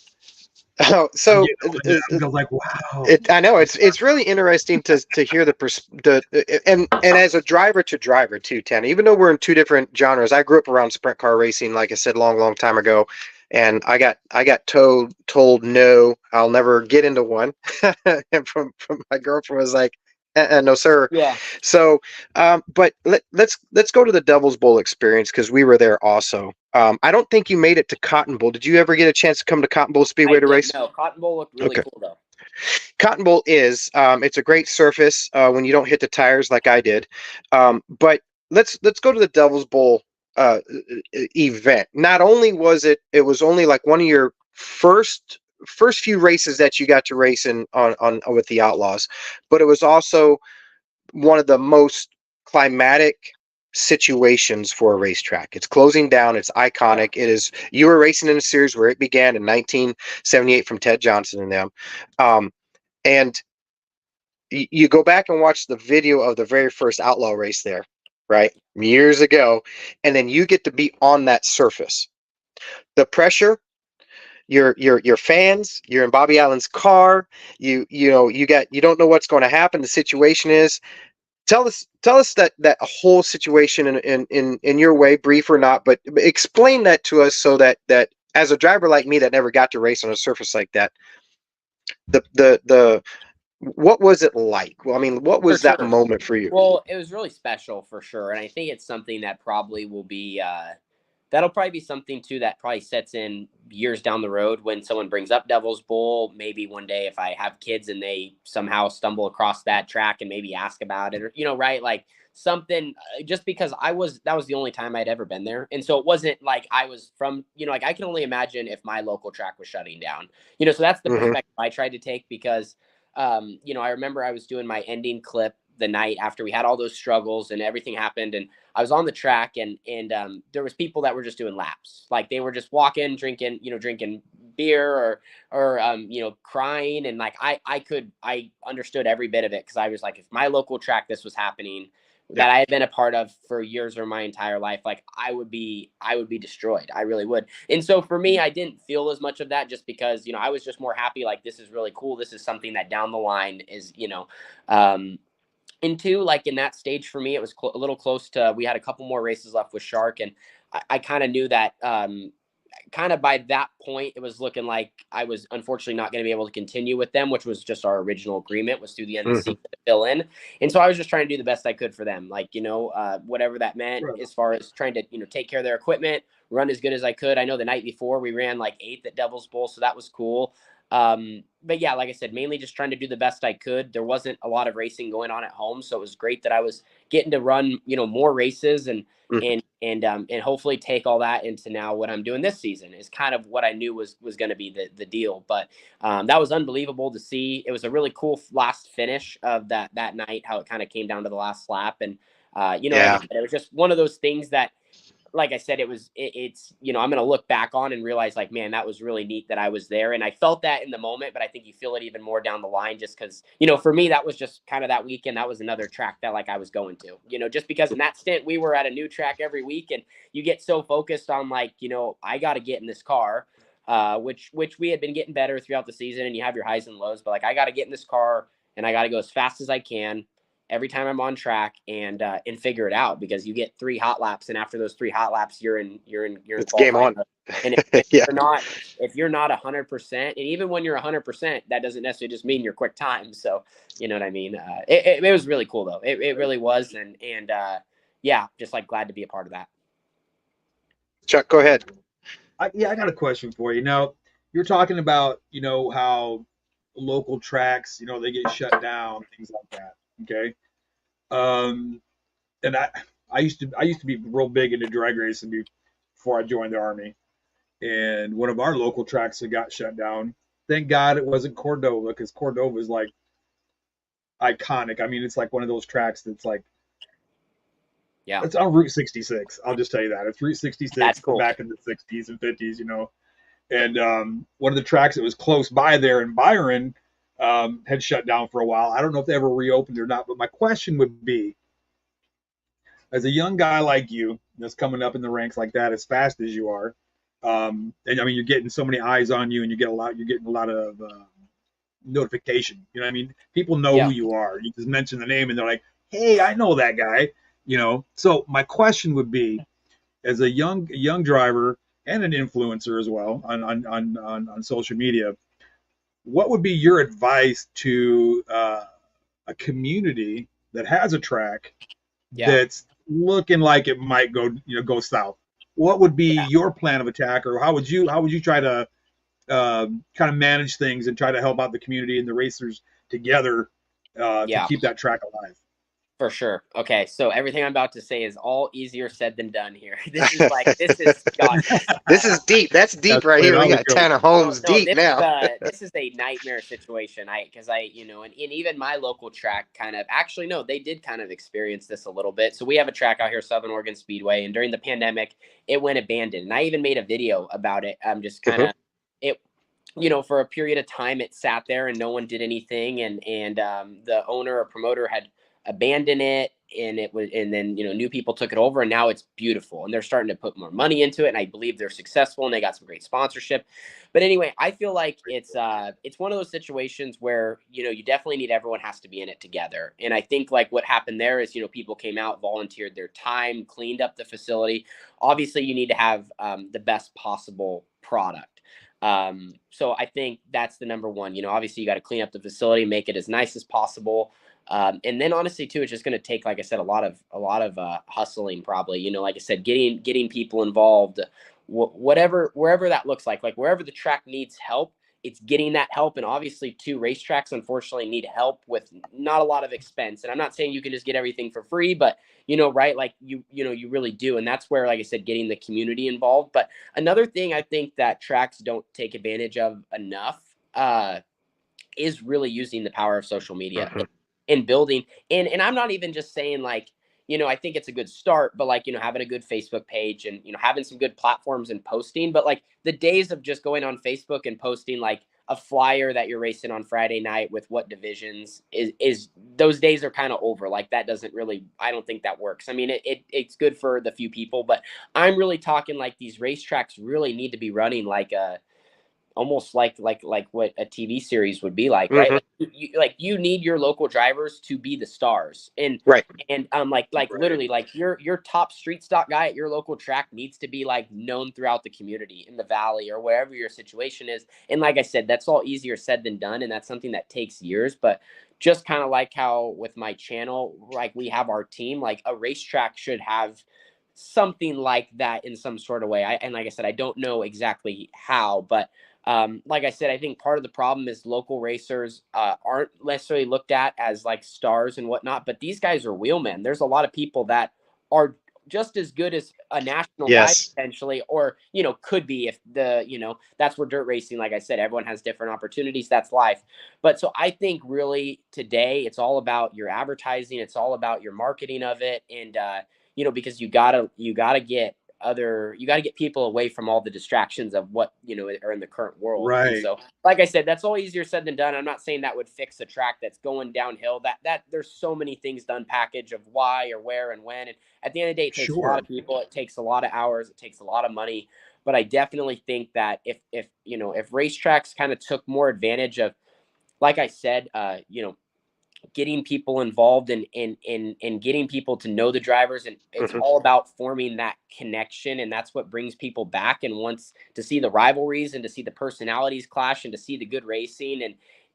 Oh, so I was like, wow. I know it's really interesting to hear and as a driver to driver too, Tanner. Even though we're in two different genres, I grew up around sprint car racing, like I said, long time ago, and I got told no, I'll never get into one, and from my girlfriend was like, no sir. Yeah. So but let's go to the Devil's Bowl experience, because we were there also. I don't think you made it to Cotton Bowl. Did you ever get a chance to come to Cotton Bowl Speedway to race? No, Cotton Bowl looked really cool though. Cotton Bowl is it's a great surface when you don't hit the tires like I did. But let's go to the Devil's Bowl event. Not only was it was only like one of your first few races that you got to race in on with the Outlaws, but it was also one of the most climatic situations for a racetrack. It's closing down. It's iconic. It is. You were racing in a series where it began in 1978 from Ted Johnson and them, and you go back and watch the video of the very first Outlaw race there, right, years ago, and then you get to be on that surface. The pressure. Your fans. You're in Bobby Allen's car. You don't know what's going to happen. The situation is. Tell us that whole situation in your way, brief or not, but explain that to us so that as a driver like me that never got to race on a surface like that, the what was it like? Well, I mean, what was that moment for you? Well, it was really special for sure, and I think it's something that probably will be that'll probably be something too that probably sets in years down the road when someone brings up Devil's Bowl. Maybe one day if I have kids and they somehow stumble across that track and maybe ask about it, or right, like something, just because that was the only time I'd ever been there, and so it wasn't like I was from, like I can only imagine if my local track was shutting down, so that's the Mm-hmm. perspective I tried to take, because I remember I was doing my ending clip the night after we had all those struggles and everything happened, and I was on the track, and there was people that were just doing laps, like they were just walking, drinking beer, or crying, and like I understood every bit of it, because I was like, if my local track this was happening, that I had been a part of for years or my entire life, like I would be destroyed. I really would. And so for me, I didn't feel as much of that, just because I was just more happy, like this is really cool. This is something that down the line is and two, like in that stage for me, it was a little close to, we had a couple more races left with Shark, and I kind of knew that kind of by that point, it was looking like I was unfortunately not going to be able to continue with them, which was just our original agreement, was through the end of the season to fill in. And so I was just trying to do the best I could for them, like, whatever that meant, as far as trying to, take care of their equipment, run as good as I could. I know the night before we ran like 8th at Devil's Bowl, so that was cool. But yeah, like I said, mainly just trying to do the best I could. There wasn't a lot of racing going on at home, so it was great that I was getting to run, more races, and hopefully take all that into now what I'm doing this season is kind of what I knew was going to be the deal. But that was unbelievable to see. It was a really cool last finish of that night, how it kind of came down to the last lap, and like I said, it was just one of those things that, like I said, it's I'm going to look back on and realize, like, man, that was really neat that I was there. And I felt that in the moment, but I think you feel it even more down the line, just because, for me, that was just kind of that weekend. That was another track that like I was going to, just because in that stint, we were at a new track every week, and you get so focused on like, I got to get in this car, which we had been getting better throughout the season, and you have your highs and lows, but like, I got to get in this car and I got to go as fast as I can every time I'm on track, and figure it out, because you get 3 hot laps, and after those 3 hot laps, you're in It's game on. And if you're not 100%, and even when you're 100%, that doesn't necessarily just mean you're quick time. So you know what I mean. It was really cool though. It really was, and yeah, just like glad to be a part of that. Chuck, go ahead. I got a question for you. Now, you're talking about, how local tracks, they get shut down, things like that. Okay. And I used to be real big into drag racing before I joined the Army. And one of our local tracks that got shut down, thank God it wasn't Cordova, because Cordova is like iconic. I mean, it's like one of those tracks that's like, it's on Route 66. I'll just tell you that. It's Route 66. That's cool. Back in the 60s and 50s, And one of the tracks that was close by there in Byron had shut down for a while. I don't know if they ever reopened or not, but my question would be, as a young guy like you that's coming up in the ranks like that as fast as you are, and I mean, you're getting so many eyes on you, and you're getting a lot of notification. You know what I mean? People know who you are. You just mention the name, and they're like, "Hey, I know that guy." So my question would be, as a young driver and an influencer as well on social media, what would be your advice to a community that has a track that's looking like it might go south? What would be your plan of attack, or how would you try to kind of manage things and try to help out the community and the racers together to keep that track alive? For sure. Okay, so everything I'm about to say is all easier said than done here. This is God. This is deep. That's deep right here. We got Tanner Holmes deep now. This is a nightmare situation. Because and even my local track kind of, actually, no, they did kind of experience this a little bit. So we have a track out here, Southern Oregon Speedway, and during the pandemic, it went abandoned. And I even made a video about it. Just kind of it. For a period of time, it sat there and no one did anything. And the owner or promoter had abandoned it, and then new people took it over, and now it's beautiful, and they're starting to put more money into it, and I believe they're successful, and they got some great sponsorship. But anyway, I feel like it's one of those situations where you definitely need, everyone has to be in it together. And I think like what happened there is people came out, volunteered their time, cleaned up the facility. Obviously you need to have the best possible product. So I think that's the number one. Obviously you got to clean up the facility, make it as nice as possible. And then honestly too, it's just going to take, like I said, a lot of hustling probably, like I said, getting people involved, wherever that looks like wherever the track needs help, it's getting that help. And obviously too, racetracks unfortunately need help with not a lot of expense. And I'm not saying you can just get everything for free, but right. Like you really do. And that's where, like I said, getting the community involved. But another thing I think that tracks don't take advantage of enough, is really using the power of social media in building. And I'm not even just saying like, I think it's a good start, but like, having a good Facebook page and, having some good platforms and posting, but like the days of just going on Facebook and posting like a flyer that you're racing on Friday night with what divisions is those days are kind of over. Like that doesn't really, I don't think that works. I mean, it's good for the few people, but I'm really talking like these racetracks really need to be running like a, almost like what a TV series would be like, right? Like you need your local drivers to be the stars, and Right. like literally like your top street stock guy at your local track needs to be like known throughout the community in the valley or wherever your situation is. And like I said, that's all easier said than done, and that's something that takes years. But just kind of like how with my channel, like we have our team, like a racetrack should have something like that in some sort of way. And like I said, I don't know exactly how, but like I said, I think part of the problem is local racers aren't necessarily looked at as like stars and whatnot, but these guys are wheelmen. There's a lot of people that are just as good as a national guy potentially, or, could be if that's where dirt racing, like I said, everyone has different opportunities. That's life. But so I think really today it's all about your advertising. It's all about your marketing of it. And, because you gotta get people away from all the distractions of what are in the current world. Right. And so like I said, that's all easier said than done. I'm not saying that would fix a track that's going downhill. That there's so many things to unpackage of why or where and when, and at the end of the day, it takes a lot of people, it takes a lot of hours, it takes a lot of money. But I definitely think that if racetracks kind of took more advantage of, like I said, getting people involved and getting people to know the drivers, and it's all about forming that connection, and that's what brings people back and wants to see the rivalries and to see the personalities clash and to see the good racing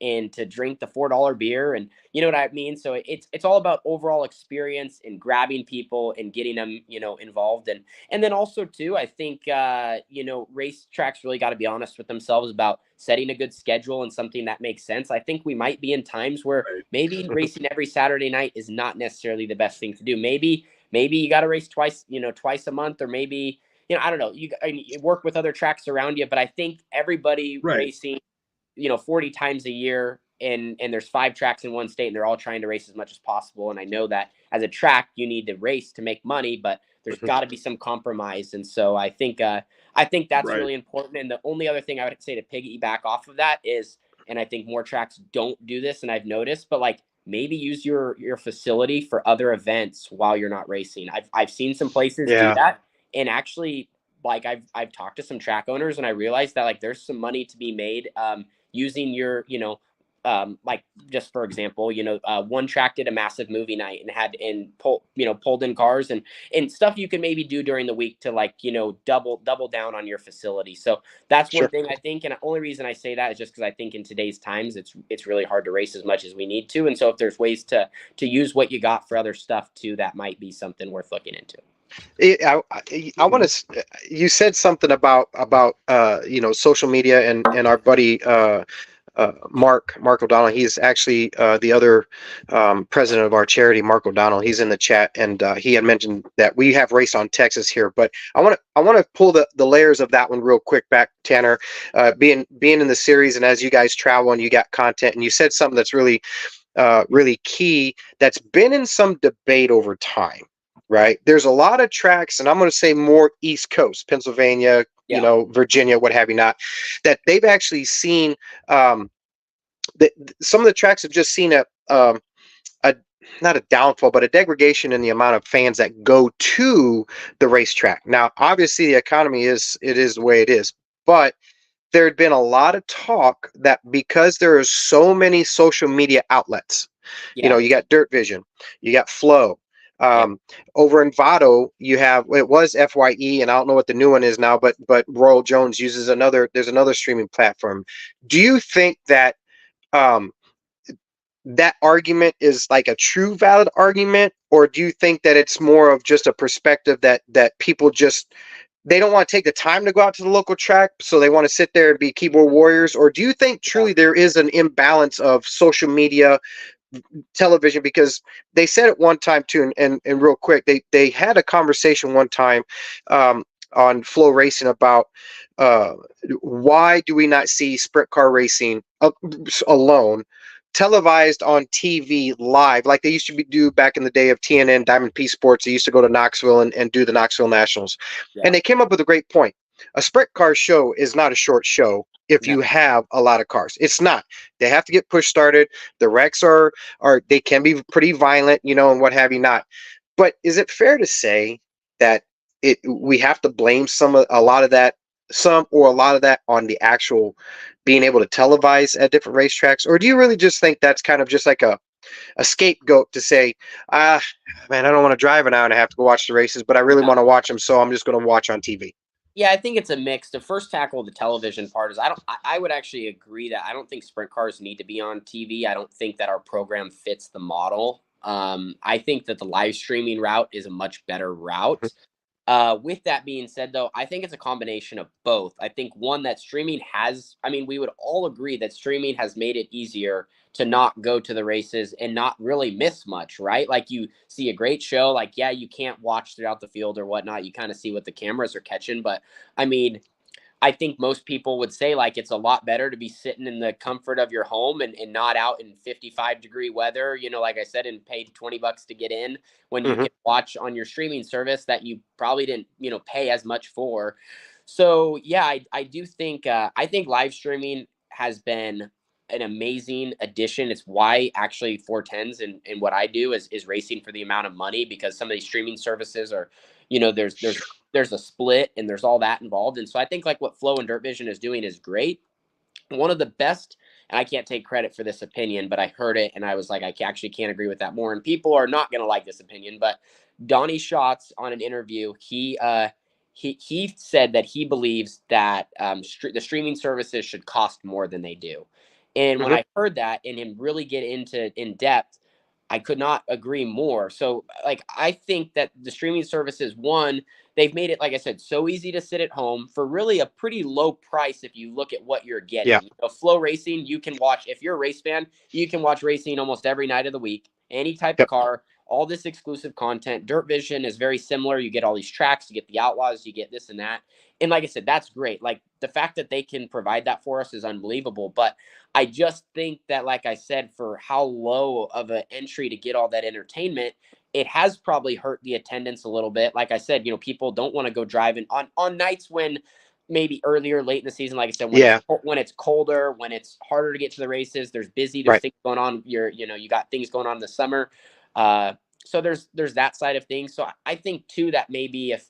and to drink the $4 beer, and you know what I mean. So it's all about overall experience and grabbing people and getting them involved, and then also too, I think race tracks really got to be honest with themselves about setting a good schedule and something that makes sense. I think we might be in times where maybe racing every Saturday night is not necessarily the best thing to do. Maybe you got to race twice a month, or maybe I don't know. You work with other tracks around you, but I think everybody racing 40 times a year, and there's 5 tracks in one state, and they're all trying to race as much as possible. And I know that as a track, you need to race to make money, but there's got to be some compromise. And so I think that's really important. And the only other thing I would say to piggyback off of that is, and I think more tracks don't do this, and I've noticed, but like maybe use your facility for other events while you're not racing. I've seen some places do that, and actually, like I've talked to some track owners, and I realized that like there's some money to be made using your like just for example, one track did a massive movie night and had pulled in cars and stuff you can maybe do during the week to like double down on your facility. So that's one thing I think, and the only reason I say that is just because I think in today's times it's really hard to race as much as we need to, and so if there's ways to use what you got for other stuff too, that might be something worth looking into. I want to. You said something about social media, and our buddy Mark O'Donnell. He's actually the other president of our charity, Mark O'Donnell. He's in the chat, and he had mentioned that we have Race on Texas here. But I want to pull the layers of that one real quick back, Tanner. Being in the series, and as you guys travel and you got content, and you said something that's really key. That's been in some debate over time. Right. There's a lot of tracks, and I'm going to say more East Coast, Pennsylvania, Virginia, what have you not, that they've actually seen some of the tracks have just seen a not a downfall, but a degradation in the amount of fans that go to the racetrack. Now, obviously, the economy is the way it is, but there had been a lot of talk that because there are so many social media outlets, you got Dirt Vision, you got Flow. Over in Vado, you have, it was FYE, and I don't know what the new one is now, but Royal Jones uses there's another streaming platform. Do you think that um, that argument is like a true valid argument, or do you think that it's more of just a perspective that people just, they don't want to take the time to go out to the local track, so they want to sit there and be keyboard warriors? Or do you think truly there is an imbalance of social media, television? Because they said it one time too, and real quick, they had a conversation one time on Flow Racing about uh, why do we not see sprint car racing alone televised on TV live like they used to do back in the day of TNN, Diamond P Sports. They used to go to Knoxville and do the Knoxville Nationals. Yeah. And they came up with a great point. A sprint car show is not a short show if you have a lot of cars. It's not. They have to get push started. The wrecks are they can be pretty violent, and what have you not. But is it fair to say that we have to blame a lot of that on the actual being able to televise at different racetracks? Or do you really just think that's kind of just like a scapegoat to say, man, I don't want to drive an hour and a half to go watch the races, but I really want to watch them, so I'm just going to watch on TV? Yeah, I think it's a mix. To first tackle the television part is I would actually agree that I don't think sprint cars need to be on TV. I don't think that our program fits the model. I think that the live streaming route is a much better route. With that being said, though, I think it's a combination of both. I think one, that streaming has, I mean, we would all agree that streaming has made it easier to not go to the races and not really miss much, right? Like, you see a great show, like, yeah, you can't watch throughout the field or whatnot. You kind of see what the cameras are catching. But I mean, I think most people would say, like, it's a lot better to be sitting in the comfort of your home and not out in 55-degree weather, like I said, and paid $20 to get in, when you can watch on your streaming service that you probably didn't, pay as much for. So yeah, I do think, I think live streaming has been an amazing addition. It's why actually 410s and what I do is racing for the amount of money, because some of these streaming services are, there's a split and there's all that involved. And so I think like what Flow and Dirt Vision is doing is great. One of the best, and I can't take credit for this opinion, but I heard it and I was like, I actually can't agree with that more. And people are not going to like this opinion, but Donnie Schatz, on an interview, he said that he believes that the streaming services should cost more than they do. And when I heard that and him really get into in depth, I could not agree more. So, like, I think that the streaming services, one, they've made it, like I said, so easy to sit at home for really a pretty low price if you look at what you're getting. Yeah. Flow Racing, you can watch, if you're a race fan, you can watch racing almost every night of the week, any type of car, all this exclusive content. Dirt Vision is very similar. You get all these tracks, you get the Outlaws, you get this and that. And like I said, that's great. Like, the fact that they can provide that for us is unbelievable. But I just think that, like I said, for how low of an entry to get all that entertainment, it has probably hurt the attendance a little bit. Like I said, people don't want to go driving on nights when maybe earlier, late in the season, like I said, when it's colder, when it's harder to get to the races, there's busy, there's things going on. You got things going on in the summer. So there's that side of things. So I think too that maybe if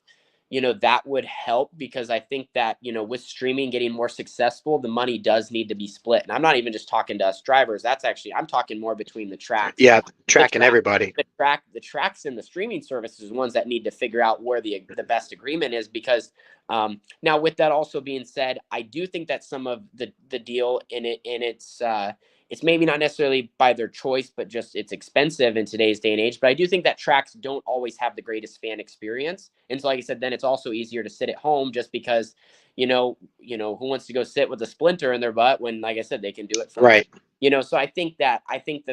that would help, because I think that, with streaming getting more successful, the money does need to be split. And I'm not even just talking to us drivers. That's actually, I'm talking more between the tracks. Yeah, track and everybody. The tracks and the streaming services are ones that need to figure out where the best agreement is, because now, with that also being said, I do think that some of the deal in it, and it's maybe not necessarily by their choice, but just it's expensive in today's day and age. But I do think that tracks don't always have the greatest fan experience. And so, like I said, then it's also easier to sit at home, just because, who wants to go sit with a splinter in their butt when, like I said, they can do it from so I think that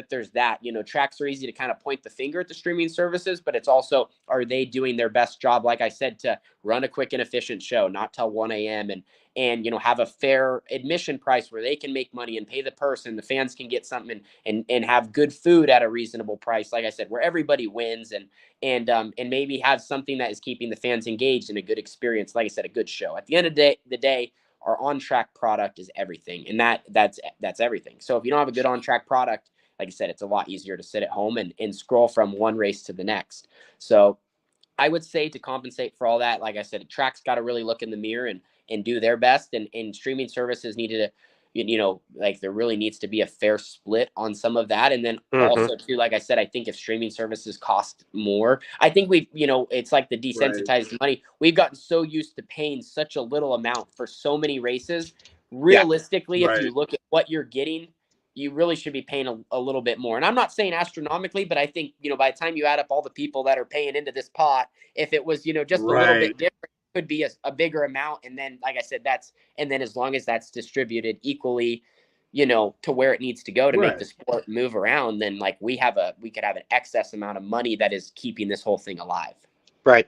there's that, tracks are easy to kind of point the finger at the streaming services, but it's also, are they doing their best job, like I said, to run a quick and efficient show, not till 1 a.m. and have a fair admission price where they can make money and pay the person, the fans can get something, and have good food at a reasonable price, like I said, where everybody wins, and maybe have something that is keeping the fans engaged in a good experience, like I said, a good show. At the end of the day, our on-track product is everything, and that's everything. So if you don't have a good on-track product, like I said, it's a lot easier to sit at home and scroll from one race to the next. So I would say, to compensate for all that, like I said, tracks got to really look in the mirror and do their best, and streaming services needed like there really needs to be a fair split on some of that. And then Mm-hmm. also too, like I said, I think if streaming services cost more, I think it's like the desensitized money. We've gotten so used to paying such a little amount for so many races. Realistically, if you look at what you're getting, you really should be paying a little bit more. And I'm not saying astronomically, but I think, by the time you add up all the people that are paying into this pot, if it was, just a little bit different, it could be a bigger amount. And then, like I said, and then as long as that's distributed equally, to where it needs to go to make the sport move around, then like we could have an excess amount of money that is keeping this whole thing alive. Right.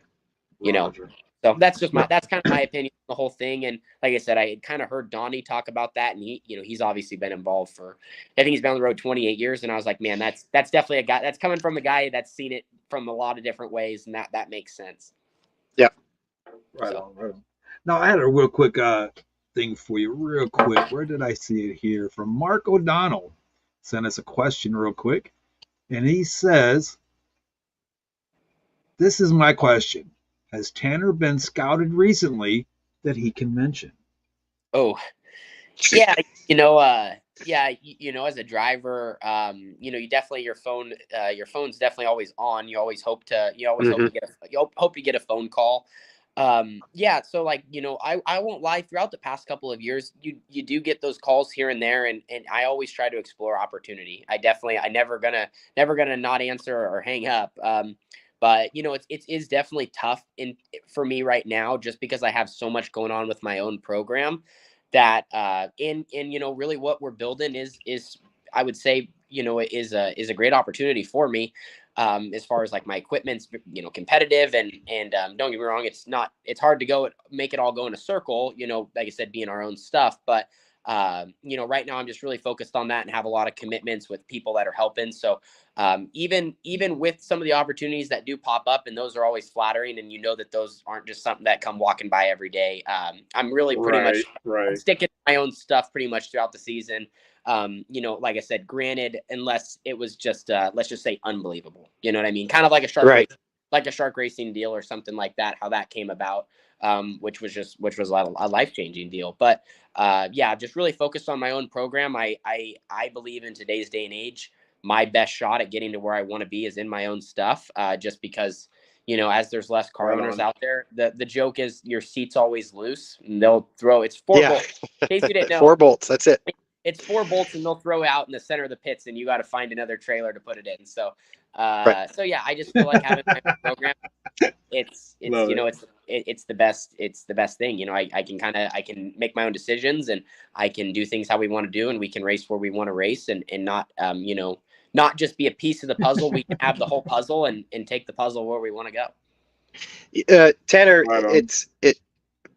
So that's kind of my opinion on the whole thing. And like I said, I had kind of heard Donnie talk about that, and he's obviously been involved I think he's been on the road 28 years. And I was like, man, that's definitely a guy that's coming from a guy that's seen it from a lot of different ways. And that makes sense. Yeah. Right on. Now I had a real quick thing for you real quick. Where did I see it here? From Mark O'Donnell. Sent us a question real quick. And he says, this is my question. Has Tanner been scouted recently that he can mention? Oh, yeah. As a driver, you definitely, your phone's definitely always on. You always hope to get a phone call. So like, I won't lie, throughout the past couple of years, you do get those calls here and there. And I always try to explore opportunity. I never gonna not answer or hang up. But it is definitely tough for me right now, just because I have so much going on with my own program that, really what we're building is I would say, is a great opportunity for me. As far as like my equipment's, competitive and don't get me wrong, it's hard to make it all go in a circle, like I said, being our own stuff. But, right now I'm just really focused on that and have a lot of commitments with people that are helping. So, even with some of the opportunities that do pop up, and those are always flattering, and that those aren't just something that come walking by every day. I'm really pretty much sticking to my own stuff pretty much throughout the season. Like I said, granted, unless it was just, let's just say unbelievable, you know what I mean? Kind of like a shark racing deal or something like that, how that came about, which was a life-changing deal. But, just really focused on my own program. I believe in today's day and age, my best shot at getting to where I want to be is in my own stuff, just because, as there's less car owners out there, the joke is your seat's always loose, and they'll throw, it's 4 bolts. In case you didn't know, 4 bolts, that's it. It's 4 bolts, and they'll throw out in the center of the pits, and you got to find another trailer to put it in. So, I just feel like having my own program, it's the best. It's the best thing. I can make my own decisions, and I can do things how we want to do, and we can race where we want to race, and not not just be a piece of the puzzle. We can have the whole puzzle and take the puzzle where we want to go. Tanner,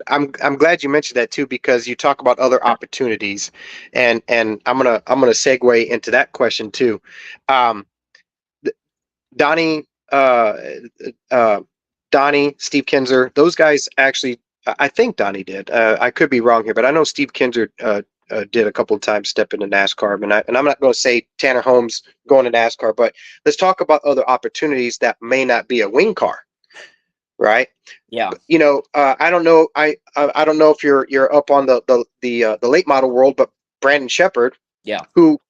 I'm glad you mentioned that too, because you talk about other opportunities, and I'm gonna segue into that question too. Donnie, Steve Kinzer, those guys actually, I think Donnie did. I could be wrong here, but I know Steve Kinzer did a couple of times step into NASCAR, and I'm not going to say Tanner Holmes going to NASCAR, but let's talk about other opportunities that may not be a wing car. Right. Yeah. I don't know. I don't know if you're up on the late model world, but Brandon Sheppard. Yeah. Who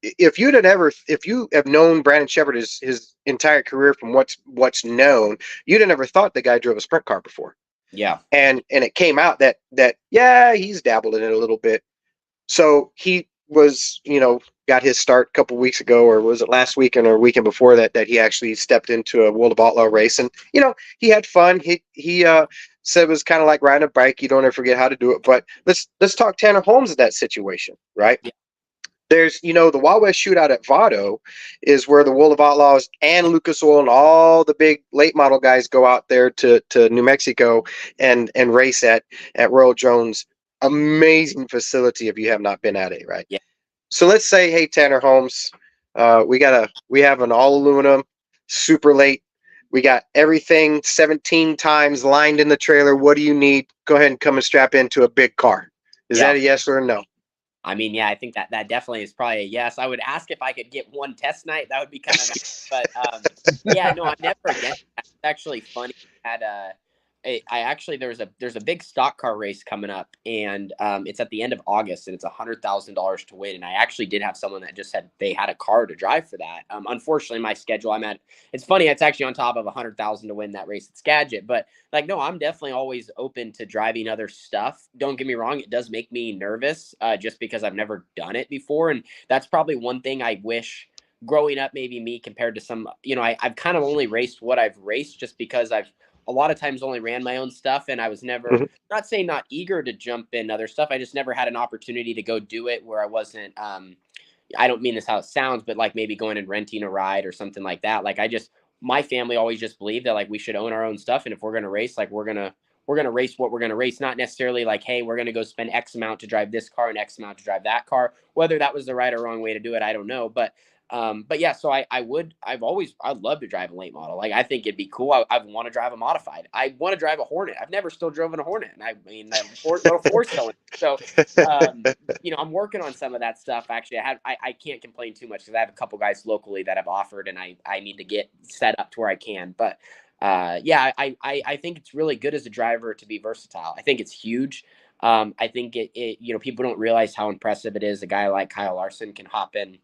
if you have known Brandon Sheppard his entire career from what's known, you'd have never thought the guy drove a sprint car before. Yeah. And it came out that he's dabbled in it a little bit. So he was, got his start a couple weeks ago, or was it last weekend or weekend before that he actually stepped into a World of Outlaw race, and he had fun. He said it was kind of like riding a bike. You don't ever forget how to do it. But let's talk Tanner Holmes in that situation, right? Yeah. There's the Wild West Shootout at Vado is where the World of Outlaws and Lucas Oil and all the big late model guys go out there to New Mexico and race at Royal Jones. Amazing facility if you have not been at it, right? Yeah. So let's say, hey, Tanner Holmes, we have an all aluminum, super late. We got everything 17 times lined in the trailer. What do you need? Go ahead and come and strap into a big car. Is that a yes or a no? I mean, yeah, I think that definitely is probably a yes. I would ask if I could get one test night. That would be kind of nice. But no, I'm never against that. It's actually funny. I actually there's a big stock car race coming up, and it's at the end of August, and it's $100,000 to win. And I actually did have someone that just said they had a car to drive for that. Unfortunately, my schedule it's funny, it's actually on top of $100,000 to win that race at Skagit. But like, no, I'm definitely always open to driving other stuff. Don't get me wrong, it does make me nervous, just because I've never done it before, and that's probably one thing I wish. Growing up, maybe me compared to some, I've kind of only raced what I've raced just because I've a lot of times only ran my own stuff, and I was never, Mhm. not saying not eager to jump in other stuff. I just never had an opportunity to go do it where I wasn't, I don't mean this how it sounds, but like maybe going and renting a ride or something like that. Like my family always just believed that like we should own our own stuff. And if we're going to race, like we're going to race what we're going to race, not necessarily like, hey, we're going to go spend X amount to drive this car and X amount to drive that car. Whether that was the right or wrong way to do it, I don't know. But yeah, so I'd love to drive a late model. Like, I think it'd be cool. I want to drive a modified. I want to drive a Hornet. I've never still driven a Hornet. And I mean, I'm a four-cylinder. So, I'm working on some of that stuff. Actually, I can't complain too much because I have a couple guys locally that have offered, and I need to get set up to where I can. But yeah, I think it's really good as a driver to be versatile. I think it's huge. I think people don't realize how impressive it is. A guy like Kyle Larson can hop in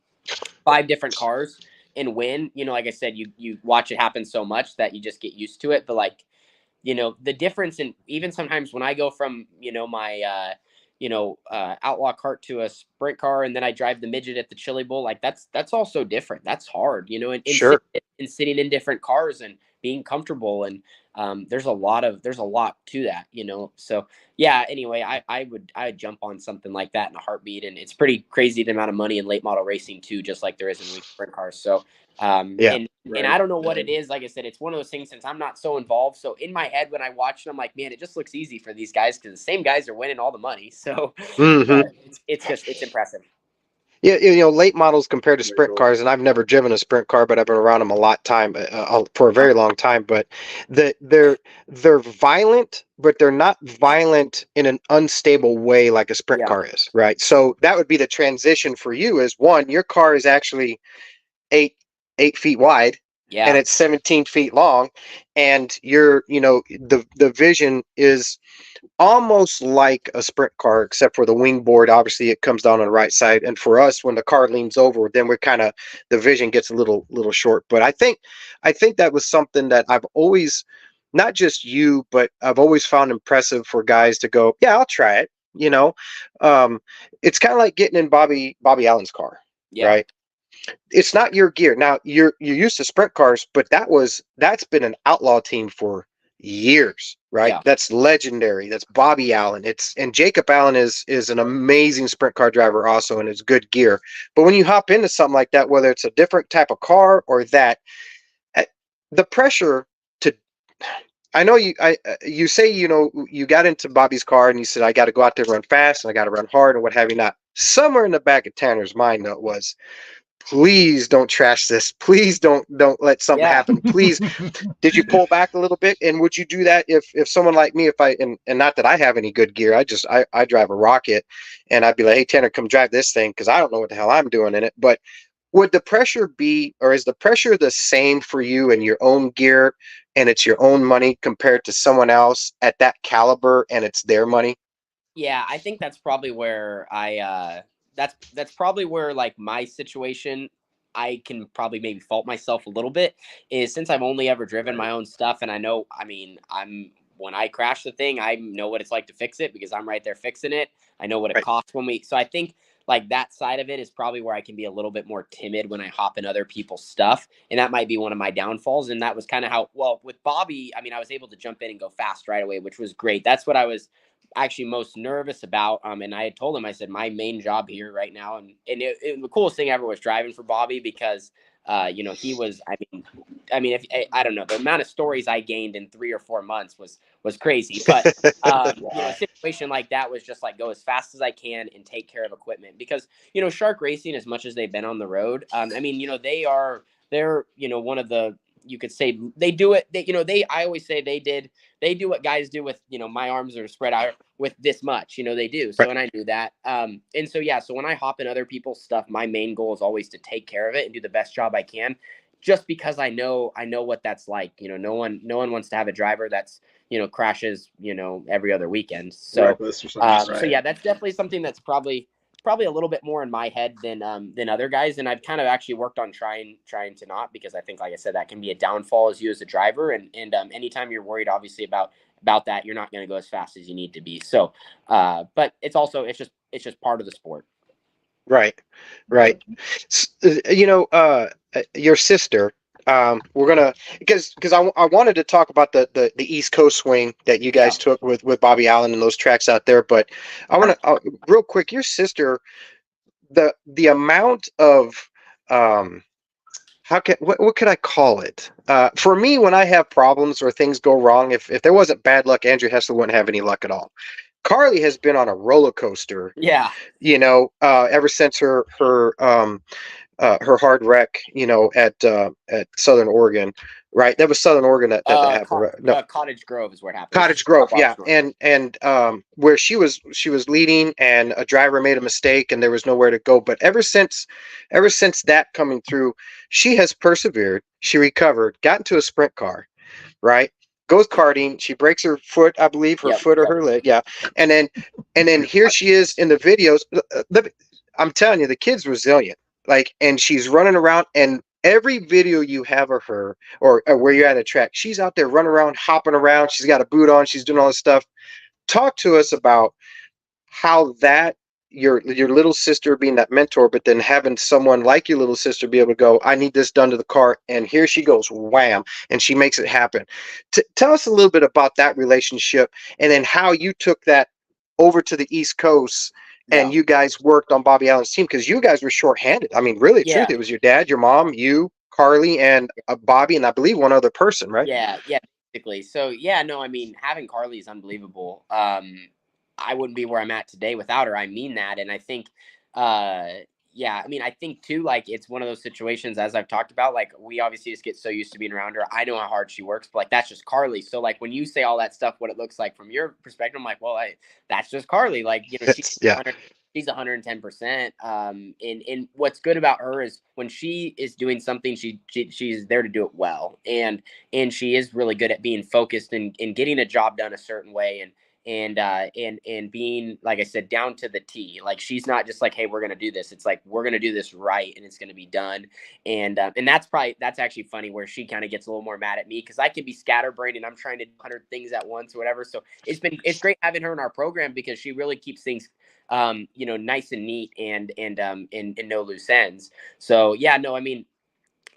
5 different cars and win. Like I said, you watch it happen so much that you just get used to it. But like, the difference in even sometimes when I go from, my, outlaw cart to a sprint car, and then I drive the midget at the Chili Bowl, like that's also different. That's hard, Sure. and sitting in different cars and being comfortable. And there's a lot to that, so yeah, anyway, I'd jump on something like that in a heartbeat. And it's pretty crazy the amount of money in late model racing too, just like there is in sprint cars. So Yeah. and I don't know what it is. Like I said, it's one of those things, since I'm not so involved. So in my head, when I watch it, I'm like, man, it just looks easy for these guys because the same guys are winning all the money. So, Hmm. but it's impressive. Yeah, late models compared to sprint cars, and I've never driven a sprint car, but I've been around them for a very long time. But they're violent, but they're not violent in an unstable way like a sprint Yeah. car is, right? So that would be the transition for you. Is one, your car is actually eight 8 feet wide, and Yeah. it's 17 feet long, and the vision is almost like a sprint car, except for the wing board. Obviously, it comes down on the right side, and for us, when the car leans over, then we're kind of the vision gets a little short. But I think that was something that I've always, not just you, but I've always found impressive for guys to go, yeah, I'll try it. Um, it's kind of like getting in Bobby Allen's car, Yeah. right? It's not your gear. Now you're used to sprint cars, but that's been an outlaw team for years, right? Yeah. That's legendary. That's Bobby Allen. And Jacob Allen is an amazing sprint car driver also, and it's good gear. But when you hop into something like that, whether it's a different type of car or that, eh, the pressure to, I know you say, you got into Bobby's car and you said, I got to go out there and run fast and I got to run hard and what have you not. Somewhere in the back of Tanner's mind though was, please don't trash this. Please don't let something Yeah. happen. Please. Did you pull back a little bit? And would you do that if someone like me, if I, and not that I have any good gear, I drive a rocket, and I'd be like, hey Tanner, come drive this thing because I don't know what the hell I'm doing in it. But would the pressure be, or is the pressure the same for you and your own gear, and it's your own money compared to someone else at that caliber and it's their money? Yeah, I think that's probably where that's probably where like my situation, I can probably maybe fault myself a little bit, is since I've only ever driven my own stuff, and I know, I mean, when I crash the thing, I know what it's like to fix it because I'm right there fixing it. I know what it Right. costs so I think like that side of it is probably where I can be a little bit more timid when I hop in other people's stuff. And that might be one of my downfalls. And that was kind of how, well, with Bobby, I mean, I was able to jump in and go fast right away, which was great. That's what I was actually most nervous about. And I had told him, I said, my main job here right now, and the coolest thing ever was driving for Bobby because he was, I mean, if I don't know, the amount of stories I gained in 3 or 4 months was crazy. But a situation like that was just like, go as fast as I can and take care of equipment because Shark Racing, as much as they've been on the road, I mean, they're one of the, you could say they do it. I always say they do what guys do with, my arms are spread out with this much, they do. So, Right. and I do that. And so, yeah, so when I hop in other people's stuff, my main goal is always to take care of it and do the best job I can. just because I know what that's like. No one wants to have a driver that's, crashes, every other weekend. So, reckless or something. so yeah, that's definitely something that's probably a little bit more in my head than other guys. And I've kind of actually worked on trying to not, because I think, like I said, that can be a downfall as you as a driver. And anytime you're worried, obviously, about that, you're not going to go as fast as you need to be. So, but it's just part of the sport. Right. Right. Your sister, we're gonna, because I wanted to talk about the East Coast swing that you guys took with Bobby Allen and those tracks out there, but I want to real quick, your sister, the amount of what could I call it? For me, when I have problems or things go wrong, if there wasn't bad luck, Andrew Hessler wouldn't have any luck at all. Carly has been on a roller coaster, Yeah. ever since her hard wreck, at Southern Oregon, right? That was Southern Oregon that happened. Right? No, Cottage Grove is where it happened. Cottage Grove, yeah, and where she was leading, and a driver made a mistake, and there was nowhere to go. But ever since that coming through, she has persevered. She recovered, got into a sprint car, right? Goes karting. She breaks her foot, I believe, her foot or her leg, yeah. And then here she is in the videos. I'm telling you, the kid's resilient. Like, and she's running around, and every video you have of her, or where you're at a track, she's out there running around, hopping around. She's got a boot on. She's doing all this stuff. Talk to us about how that your little sister being that mentor, but then having someone like your little sister be able to go, I need this done to the car, and here she goes, wham, and she makes it happen. Tell us a little bit about that relationship, and then how you took that over to the East Coast, and you guys worked on Bobby Allen's team, because you guys were shorthanded. I mean, really, truth, it was your dad, your mom, you, Carly, and Bobby, and I believe one other person, right? Yeah, basically. So yeah, no, I mean, having Carly is unbelievable. I wouldn't be where I'm at today without her. I mean that. And I think, yeah, I mean, I think too, like, it's one of those situations, as I've talked about, like, we obviously just get so used to being around her. I know how hard she works, but like, that's just Carly. So like, when you say all that stuff, what it looks like from your perspective, I'm like, well, that's just Carly. Like, she's 110%. And what's good about her is when she is doing something, she's there to do it well. And she is really good at being focused and getting a job done a certain way, and being, like I said, down to the T. Like, she's not just like, hey, we're gonna do this. It's like, we're gonna do this right, and it's gonna be done. And that's actually funny, where she kind of gets a little more mad at me, because I can be scatterbrained and I'm trying to do 100 things at once or whatever. So it's great having her in our program, because she really keeps things nice and neat, and no loose ends. So yeah, no, I mean,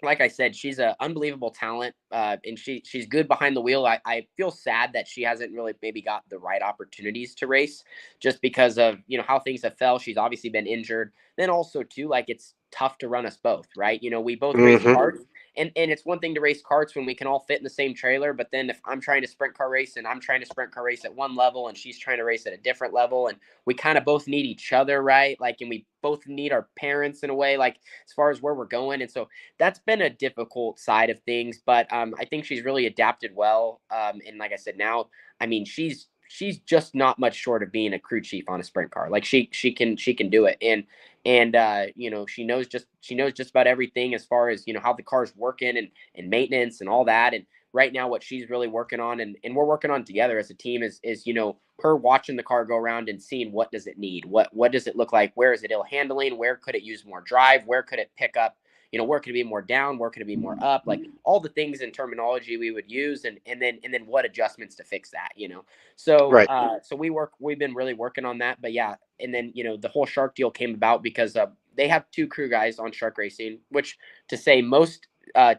like I said, she's an unbelievable talent, and she's good behind the wheel. I feel sad that she hasn't really maybe got the right opportunities to race, just because of how things have fell. She's obviously been injured. Then also too, like, it's tough to run us both, right? We both race karts, and it's one thing to race karts when we can all fit in the same trailer, but then if I'm trying to sprint car race, and I'm trying to sprint car race at one level, and she's trying to race at a different level, and we kind of both need each other, right? Like, and we both need our parents in a way, like, as far as where we're going. And so that's been a difficult side of things, but I think she's really adapted well. And like I said, now, I mean, she's just not much short of being a crew chief on a sprint car. Like, she can do it. And she knows just about everything, as far as how the car's working, and maintenance and all that. And right now, what she's really working on, and we're working on together as a team, is her watching the car go around and seeing, what does it need, what does it look like, where is it ill handling, where could it use more drive, where could it pick up, where could it be more down, where could it be more up, like all the things in terminology we would use, and then what adjustments to fix that. So Right. So we've been really working on that. But yeah, and then the whole Shark deal came about because they have 2 crew guys on Shark Racing, which, to say, most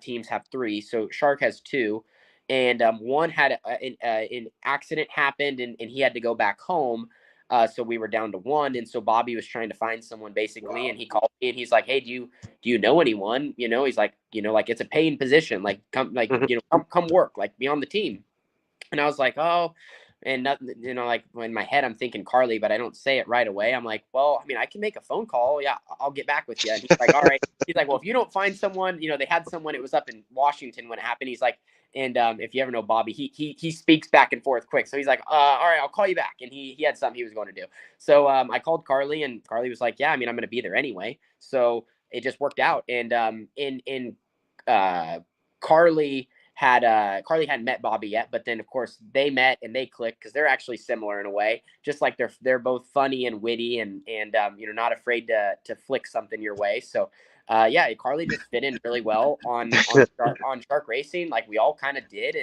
teams have 3, so Shark has 2. And one had an accident happened, and he had to go back home. So we were down to 1. And so Bobby was trying to find someone, basically. And he called me, and he's like, hey, do you know anyone? He's like, like, it's a paying position. Like, come, like, come work, like, be on the team. And I was like, oh, and nothing, like, in my head, I'm thinking Carly, but I don't say it right away. I'm like, well, I mean, I can make a phone call. Yeah, I'll get back with you. And he's like, all right. He's like, well, if you don't find someone, they had someone, it was up in Washington when it happened. He's like, and if you ever know Bobby, he speaks back and forth quick. So he's like, all right, I'll call you back. And he had something he was going to do. So I called Carly, and Carly was like, yeah, I mean, I'm going to be there anyway. So it just worked out. And in Carly hadn't met Bobby yet, but then of course they met and they clicked because they're actually similar in a way. Just like they're both funny and witty and not afraid to flick something your way. So yeah, Carly just fit in really well on Shark Racing, like we all kind of did,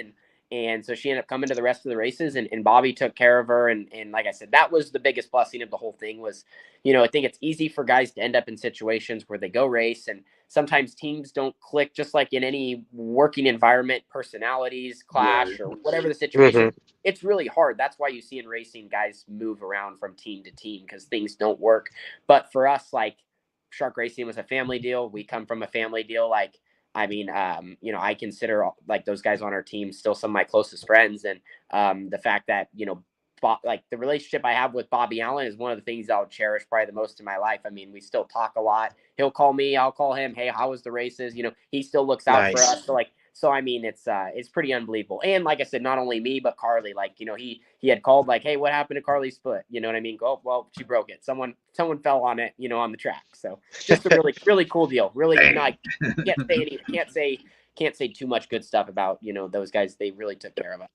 and so she ended up coming to the rest of the races, and Bobby took care of her, and like I said, that was the biggest blessing of the whole thing was, I think it's easy for guys to end up in situations where they go race and sometimes teams don't click, just like in any working environment, personalities clash or whatever the situation. Mm-hmm. It's really hard. That's why you see in racing guys move around from team to team because things don't work. But for us, like Shark Racing was a family deal. We come from a family deal. Like, I mean, I consider like those guys on our team still some of my closest friends. And the fact that, like the relationship I have with Bobby Allen is one of the things I'll cherish probably the most in my life. I mean, we still talk a lot. He'll call me, I'll call him. Hey, how was the races? He still looks out for us. So I mean, it's pretty unbelievable. And like I said, not only me, but Carly, like, he had called like, hey, what happened to Carly's foot? You know what I mean? Go, well, she broke it. Someone fell on it, on the track. So just a really, really cool deal. Really, can't say too much good stuff about, those guys. They really took care of us.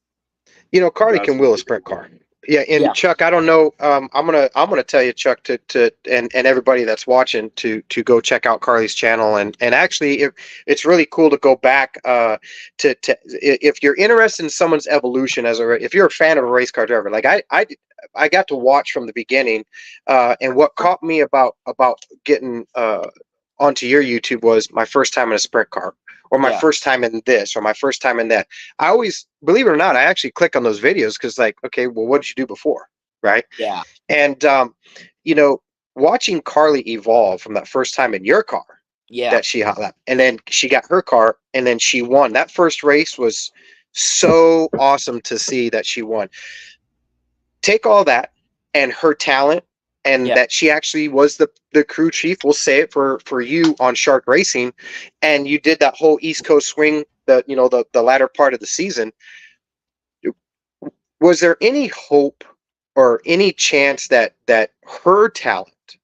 Carly can wheel a sprint car. Yeah, and Chuck, I don't know. I'm gonna tell you, Chuck, and everybody that's watching to go check out Carly's channel, and actually, it's really cool to go back to if you're interested in someone's evolution if you're a fan of a race car driver, like I got to watch from the beginning, and what caught me about getting onto your YouTube was my first time in a sprint car, or my first time in this, or my first time in that. I always, believe it or not, I actually click on those videos because, like, okay, well, what did you do before, right? Yeah. And watching Carly evolve from that first time in your car, that she hot lapped, and then she got her car, and then she won. That first race was so awesome to see that she won. Take all that and her talent, and that she actually was the crew chief, we'll say it, for you on Shark Racing, and you did that whole East Coast swing, the latter part of the season. Was there any hope or any chance that her talent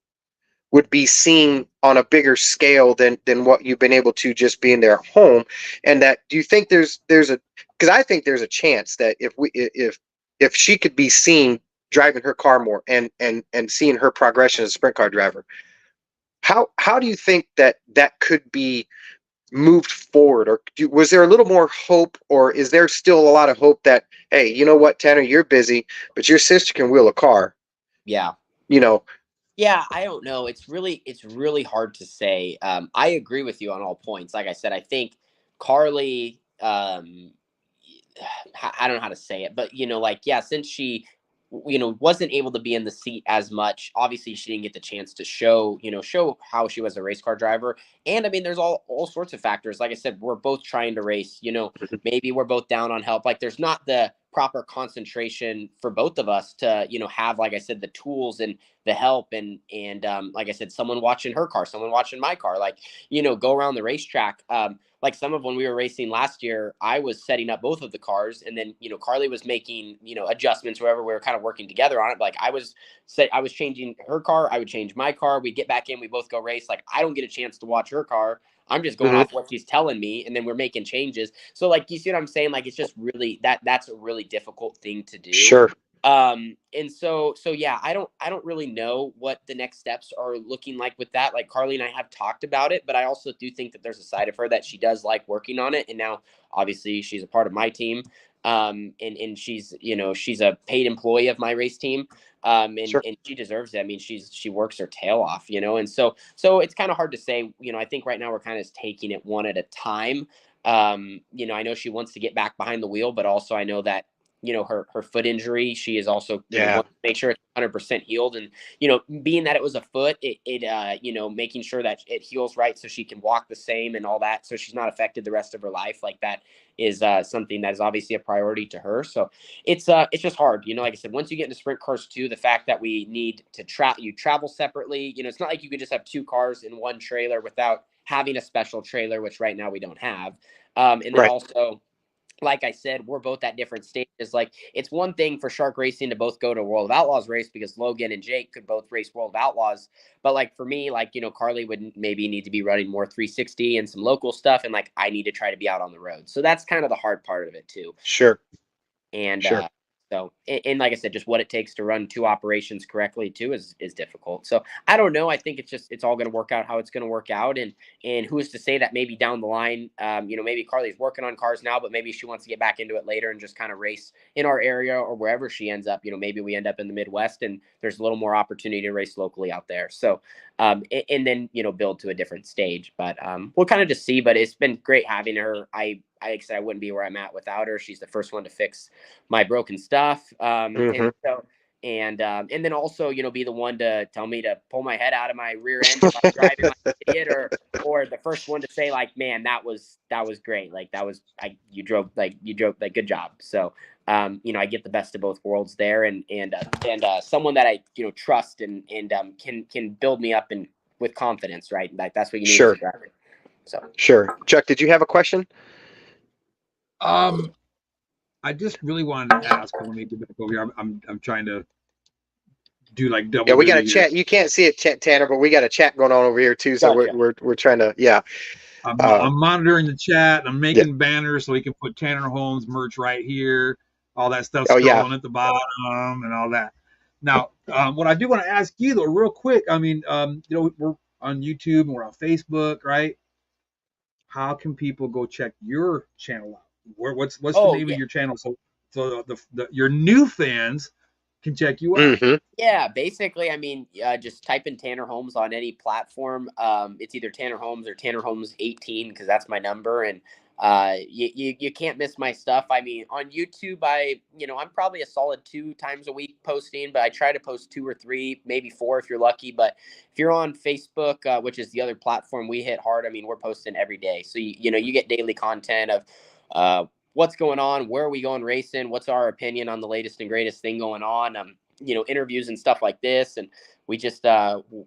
would be seen on a bigger scale than what you've been able to just being there at home? And that, do you think there's a, because I think there's a chance that if she could be seen driving her car more and seeing her progression as a sprint car driver, how do you think that could be moved forward? Or was there a little more hope, or is there still a lot of hope that, hey, you know what, Tanner, you're busy, but your sister can wheel a car? Yeah. Yeah, I don't know. It's really hard to say. I agree with you on all points. Like I said, I think Carly, I don't know how to say it, but since she, wasn't able to be in the seat as much, obviously she didn't get the chance to show how she was a race car driver. And I mean, there's all sorts of factors. Like I said, we're both trying to race, maybe we're both down on help. Like there's not the proper concentration for both of us to, have, like I said, the tools and the help and like I said, someone watching her car, someone watching my car, like, go around the racetrack. Like some of when we were racing last year, I was setting up both of the cars, and then Carly was making adjustments wherever we were kind of working together on it. Like I was changing her car, I would change my car, we get back in, we both go race. Like I don't get a chance to watch her car. I'm just going off what she's telling me, and then we're making changes. So like, you see what I'm saying? Like it's just really that's a really difficult thing to do. Sure. And so yeah, I don't really know what the next steps are looking like with that. Like Carly and I have talked about it, but I also do think that there's a side of her that she does like working on it. And now obviously she's a part of my team. And she's, she's a paid employee of my race team. And she deserves it. I mean, she works her tail off, and so it's kind of hard to say, I think right now we're kind of taking it one at a time. I know she wants to get back behind the wheel, but also I know that, her foot injury, she is also, wants to make sure it's 100% healed. And, being that it was a foot, it making sure that it heals right so she can walk the same and all that, so she's not affected the rest of her life. Like that is something that is obviously a priority to her. So it's just hard, like I said, once you get into sprint cars too, the fact that we need to travel separately, it's not like you could just have two cars in one trailer without having a special trailer, which right now we don't have. And then also, like I said, we're both at different stages. Like, it's one thing for Shark Racing to both go to World of Outlaws race because Logan and Jake could both race World of Outlaws. But like for me, like, Carly would maybe need to be running more 360 and some local stuff. And like, I need to try to be out on the road. So that's kind of the hard part of it too. Sure. And Sure. so, and like I said, just what it takes to run two operations correctly too is difficult. So I don't know. I think it's all going to work out how it's going to work out. And who is to say that maybe down the line, maybe Carly's working on cars now, but maybe she wants to get back into it later and just kind of race in our area or wherever she ends up. Maybe we end up in the Midwest and there's a little more opportunity to race locally out there. So, and then, build to a different stage, but we'll kind of just see, but it's been great having her. I said I wouldn't be where I'm at without her. She's the first one to fix my broken stuff. And so, and then also, be the one to tell me to pull my head out of my rear end if I'm driving like an idiot, or the first one to say like, man, that was great. Like you drove good job. So, I get the best of both worlds there, and someone that I trust and can build me up and with confidence, right? Like that's what you need Sure. as a driver. So sure. Chuck, did you have a question? I just really wanted to ask. Let me get back over here. I'm trying to do like double. Yeah, we got a duty chat. here. You can't see it, Tanner, but we got a chat going on over here too. So Gotcha. we're trying to, yeah. I'm monitoring the chat. I'm making Yeah. banners so we can put Tanner Holmes merch right here. All that stuff Oh, scrolling yeah. at the bottom and all that. Now, what I do want to ask you though, real quick. I mean, we're on YouTube and we're on Facebook, right? How can people go check your channel out? What's the name of your channel? So your new fans can check you out. Mm-hmm. Yeah, basically, I mean, just type in Tanner Holmes on any platform. It's either Tanner Holmes or Tanner Holmes 18 because that's my number, and you can't miss my stuff. I mean, on YouTube, I'm probably a solid 2 times a week posting, but I try to post 2 or 3, maybe 4 if you're lucky. But if you're on Facebook, which is the other platform we hit hard, I mean, we're posting every day, so you get daily content of what's going on, where are we going racing, what's our opinion on the latest and greatest thing going on. Interviews and stuff like this, and we just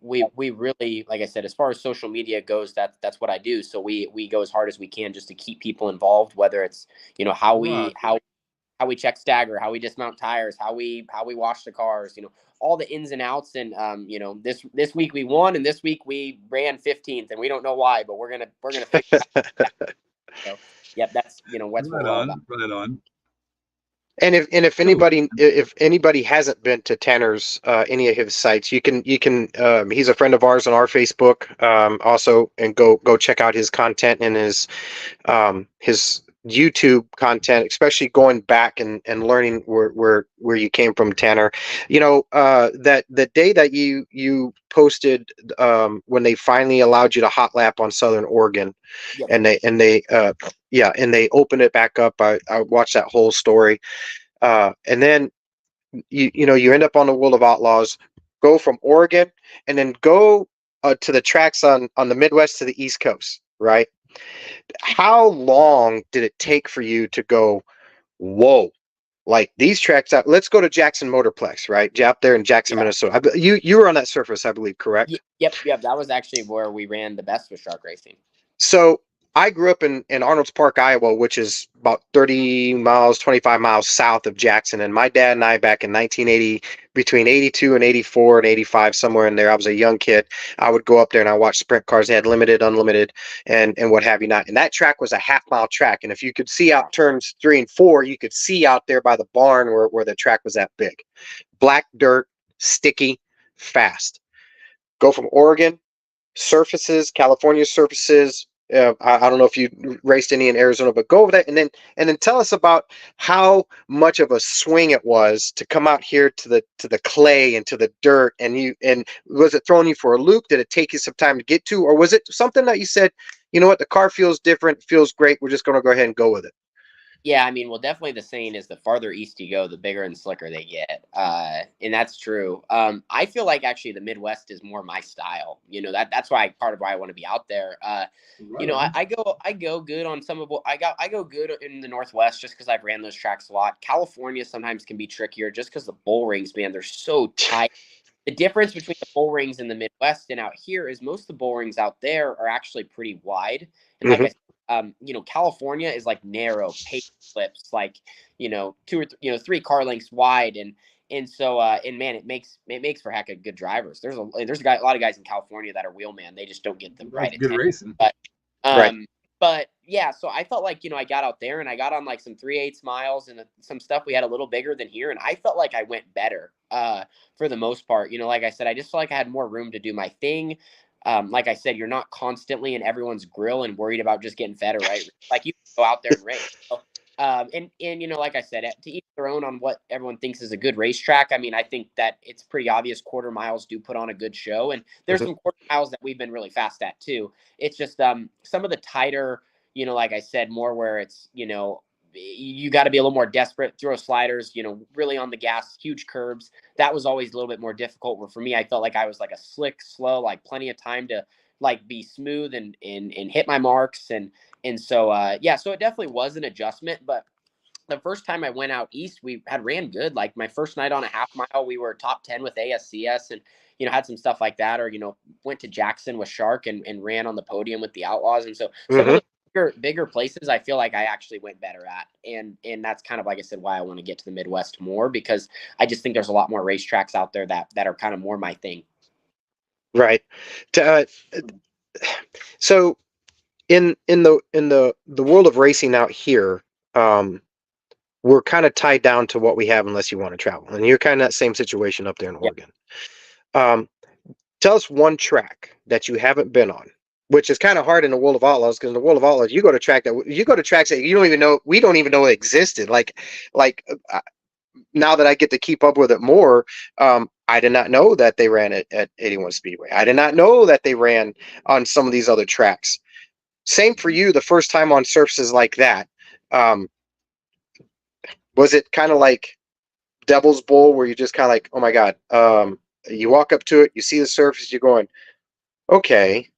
we really, like I said, as far as social media goes, that's what I do. So we go as hard as we can just to keep people involved, whether it's how we check stagger, how we dismount tires, how we wash the cars, all the ins and outs. And this week we won, and this week we ran 15th, and we don't know why, but we're gonna fix that. So yep, that's what's what we're all about. Right on. And if anybody hasn't been to Tanner's any of his sites, you can he's a friend of ours on our Facebook also, and go check out his content and his YouTube content, especially going back and learning where you came from, Tanner. That the day that you posted when they finally allowed you to hot lap on Southern Oregon. Yep. and they opened it back up. I watched that whole story. And then you end up on the World of Outlaws, go from Oregon, and then go to the tracks on the Midwest to the East Coast, right? How long did it take for you to go, whoa, like these tracks out? Let's go to Jackson Motorplex, right? Out there in Jackson, Minnesota. You were on that surface, I believe, correct? Yep. That was actually where we ran the best with Shark Racing. So I grew up in Arnold's Park, Iowa, which is about 30 miles, 25 miles south of Jackson. And my dad and I, back in 1980, between 82 and 84 and 85, somewhere in there, I was a young kid. I would go up there and I watched sprint cars. They had limited, unlimited, and what have you not. And that track was a half-mile track. And if you could see out turns 3 and 4, you could see out there by the barn where the track was that big. Black dirt, sticky, fast. Go from Oregon, surfaces, California surfaces. I don't know if you raced any in Arizona, but go over that and then tell us about how much of a swing it was to come out here to the clay and to the dirt. And was it throwing you for a loop? Did it take you some time to get to, or was it something that you said, you know what, the car feels different, feels great, we're just going to go ahead and go with it? Yeah, I mean, well, definitely the saying is the farther east you go, the bigger and slicker they get. And that's true. I feel like actually the Midwest is more my style. That's part of why I want to be out there. I go good on some of what I go good in the Northwest just because I've ran those tracks a lot. California sometimes can be trickier just because the bull rings, man, they're so tight. The difference between the bull rings in the Midwest and out here is most of the bull rings out there are actually pretty wide. And like I said, California is like narrow paper clips, like, two or three car lengths wide. And so, and man, it makes for heck of good drivers. There's a lot of guys in California that are wheelman. They just don't get the right Good attention. racing. Right. But yeah, so I felt like, I got out there and I got on like some 3/8 miles and some stuff we had a little bigger than here. And I felt like I went better, for the most part. Like I said, I just felt like I had more room to do my thing. Like I said, you're not constantly in everyone's grill and worried about just getting fed or right. Like, you can go out there and race. So, and like I said, to each their own on what everyone thinks is a good racetrack. I mean, I think that it's pretty obvious quarter miles do put on a good show, and there's some quarter miles that we've been really fast at too. It's just some of the tighter, like I said, more where it's, you got to be a little more desperate, throw sliders, really on the gas, huge curbs. That was always a little bit more difficult. Where for me, I felt like I was like a slick, slow, like plenty of time to like be smooth and hit my marks. And so, so it definitely was an adjustment. But the first time I went out east, we had ran good. Like my first night on a half mile, we were top 10 with ASCS and, had some stuff like that. Or, went to Jackson with Shark and ran on the podium with the Outlaws. And so some of the bigger places I feel like I actually went better at. And that's kind of, like I said, why I want to get to the Midwest more, because I just think there's a lot more racetracks out there that are kind of more my thing. Right. So in the world of racing out here, we're kind of tied down to what we have unless you want to travel. And you're kind of that same situation up there in Oregon. Tell us one track that you haven't been on, which is kind of hard in the World of Outlaws, because in the World of Outlaws, you go to tracks that you don't even know, we don't even know it existed. Like now that I get to keep up with it more, I did not know that they ran it at 81 Speedway. I did not know that they ran on some of these other tracks. Same for you, the first time on surfaces like that. Was it kind of like Devil's Bowl, where you just kind of like, oh my God, you walk up to it, you see the surface, you're going, okay,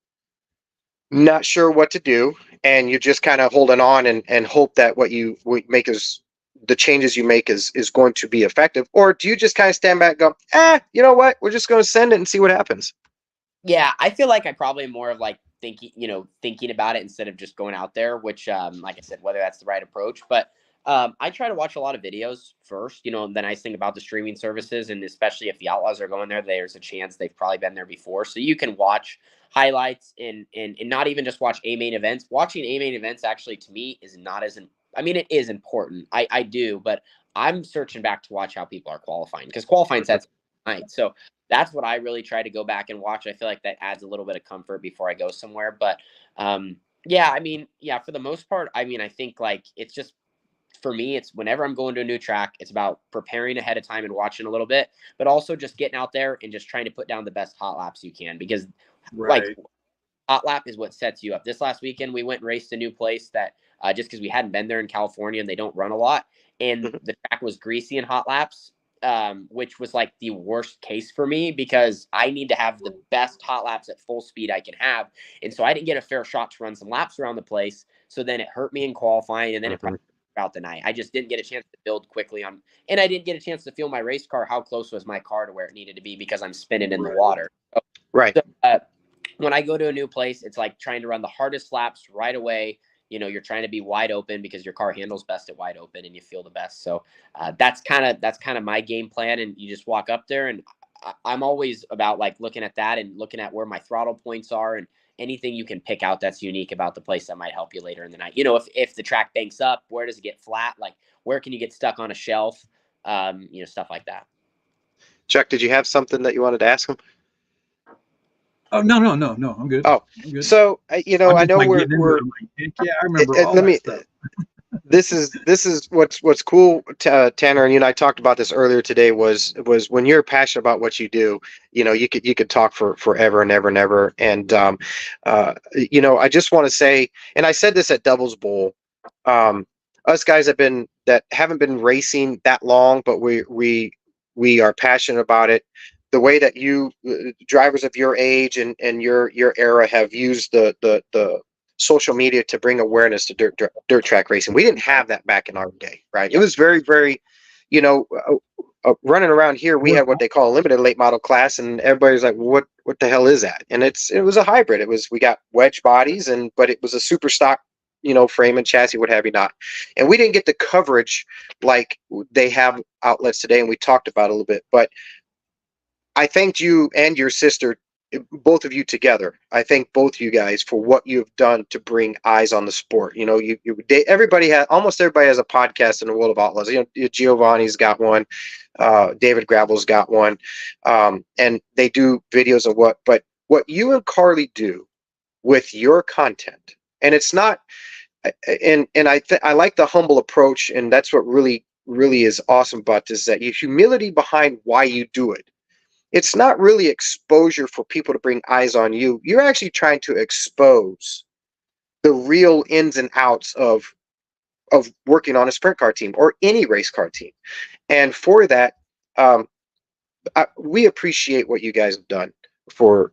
not sure what to do, and you're just kind of holding on and hope that what you make is the changes you make is going to be effective? Or do you just kind of stand back and go, you know what, we're just going to send it and see what happens? Yeah, I feel like I probably more of like thinking about it instead of just going out there, which, like I said, whether that's the right approach. But I try to watch a lot of videos first. The nice thing about the streaming services, and especially if the Outlaws are going there, there's a chance they've probably been there before. So you can watch highlights and not even just watch A-main events. Watching A-main events actually, to me, is not as it is important. I do, but I'm searching back to watch how people are qualifying, because qualifying sets night. So that's what I really try to go back and watch. I feel like that adds a little bit of comfort before I go somewhere. But for the most part, I think like it's just, for me, it's whenever I'm going to a new track, it's about preparing ahead of time and watching a little bit, but also just getting out there and just trying to put down the best hot laps you can, because like hot lap is what sets you up. This last weekend, we went and raced a new place that just because we hadn't been there in California and they don't run a lot, and the track was greasy in hot laps, which was like the worst case for me, because I need to have the best hot laps at full speed I can have. And so I didn't get a fair shot to run some laps around the place. So then it hurt me in qualifying, and then it probably out the night. I just didn't get a chance to build quickly on, and I didn't get a chance to feel my race car, how close was my car to where it needed to be, because I'm spinning in the water. So, when I go to a new place, it's like trying to run the hardest laps right away. You're trying to be wide open because your car handles best at wide open and you feel the best. So that's kind of my game plan. And you just walk up there, and I'm always about like looking at that and looking at where my throttle points are, and anything you can pick out that's unique about the place that might help you later in the night. If the track banks up, where does it get flat? Like, where can you get stuck on a shelf? Stuff like that. Chuck, did you have something that you wanted to ask him? Oh, no, I'm good. Oh, I'm good. So I know we're yeah, I remember all that stuff. This is what's cool, Tanner, and you and I talked about this earlier today, was when you're passionate about what you do, you could talk for forever and ever and ever. And I just want to say, and I said this at Devil's Bowl, us guys that haven't been racing that long, but we are passionate about it. The way that you drivers of your age and your era have used the social media to bring awareness to dirt track racing. We didn't have that back in our day, right? It was very, very, running around here, we had what they call a limited late model class, and everybody's like, what the hell is that? And it was a hybrid. We got wedge bodies, but it was a super stock, frame and chassis, what have you not. And we didn't get the coverage like they have outlets today, and we talked about it a little bit. But I thanked you and your sister, both of you together. I thank both of you guys for what you've done to bring eyes on the sport. Almost everybody has a podcast in the world of outlaws. Giovanni's got one, David Gravel's got one, and they do videos of but what you and Carly do with your content, and it's not, and I like the humble approach, and that's what really is awesome about this, is that your humility behind why you do it. It's not really exposure for people to bring eyes on you. You're actually trying to expose the real ins and outs of working on a sprint car team or any race car team. And for that, we appreciate what you guys have done for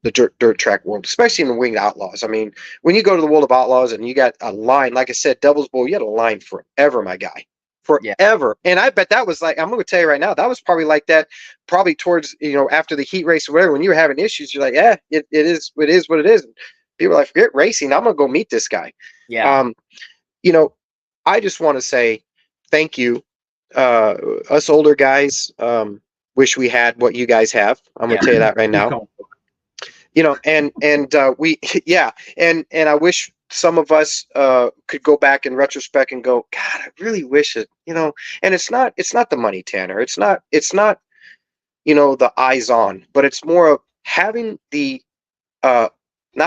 the dirt track world, especially in the Winged Outlaws. I mean, when you go to the World of Outlaws and you got a line, like I said, Devil's Bowl, you had a line forever, my guy. Forever. Yeah. And I bet that was like, I'm going to tell you right now, that was probably like that, probably towards, after the heat race or whatever, when you were having issues, you're like, it is what it is. And people are like, forget racing, I'm going to go meet this guy. Yeah. I just want to say thank you. Us older guys, wish we had what you guys have. I'm going to tell you that right now. And I wish some of us could go back in retrospect and go, God, I really wish it, and it's not the money, Tanner. It's not the eyes on, but it's more of having the not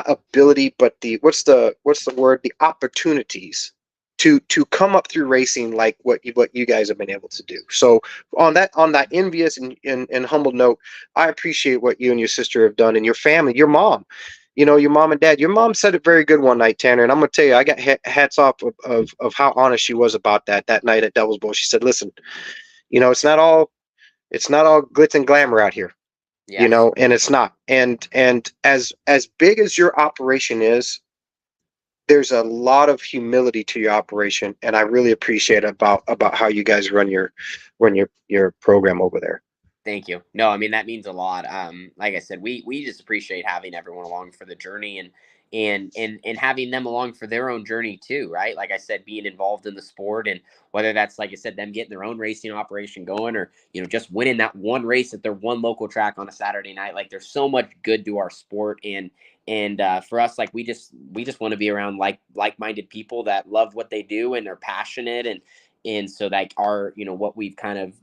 ability, but the what's the word? The opportunities to come up through racing like what you guys have been able to do. So on that envious and humble note, I appreciate what you and your sister have done, and your family, your mom. Your mom and dad. Your mom said it very good one night, Tanner, and I'm going to tell you, I got hats off of how honest she was about that night at Devil's Bowl. She said, listen, it's not all glitz and glamour out here, and it's not. And as big as your operation is, there's a lot of humility to your operation, and I really appreciate about how you guys run your program over there. Thank you. No, I mean, that means a lot. Like I said, we just appreciate having everyone along for the journey and having them along for their own journey too, right? Like I said, being involved in the sport, and whether that's, like I said, them getting their own racing operation going, or, just winning that one race at their one local track on a Saturday night. Like, there's so much good to our sport. And for us, like, we just want to be around like-minded people that love what they do and are passionate. And so, like, our, what we've kind of,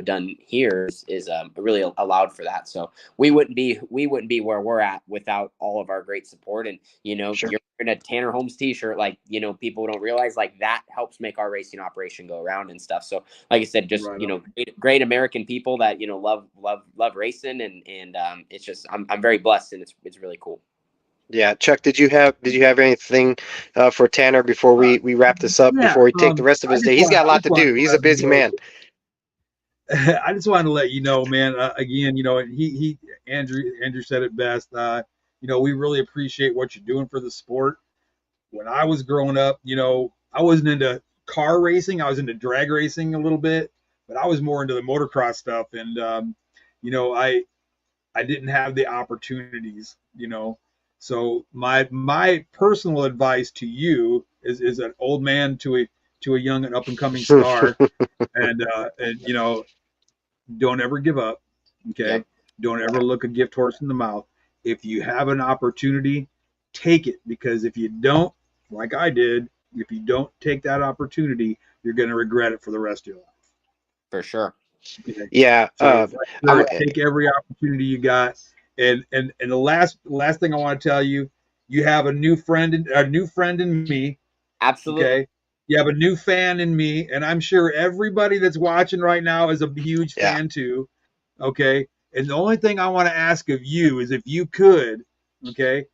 done here is really allowed for that. So we wouldn't be where we're at without all of our great support. And, Sure. You're in a Tanner Holmes t-shirt, like, people don't realize, like, that helps make our racing operation go around and stuff. So, like I said, just, right, great American people that, love racing. And it's just, I'm very blessed, and it's really cool. Yeah, Chuck, did you have anything for Tanner before we wrap this up? Before we take the rest of his day, he's got a lot to do. He's a busy man. I just wanted to let you know, man. Again, Andrew said it best. We really appreciate what you're doing for the sport. When I was growing up, I wasn't into car racing. I was into drag racing a little bit, but I was more into the motocross stuff. And I didn't have the opportunities, So my personal advice to you is an old man to a young and up and coming star, and don't ever give up. Okay, yep. Don't ever look a gift horse in the mouth. If you have an opportunity, take it, because if you don't, like I did, if you don't take that opportunity, you're going to regret it for the rest of your life. For sure. Okay? Yeah. So take every opportunity you got. And the last thing I want to tell you, you have a new friend in me. Absolutely. Okay. You have a new fan in me, and I'm sure everybody that's watching right now is a huge fan too. Okay. And the only thing I want to ask of you is, if you could, okay,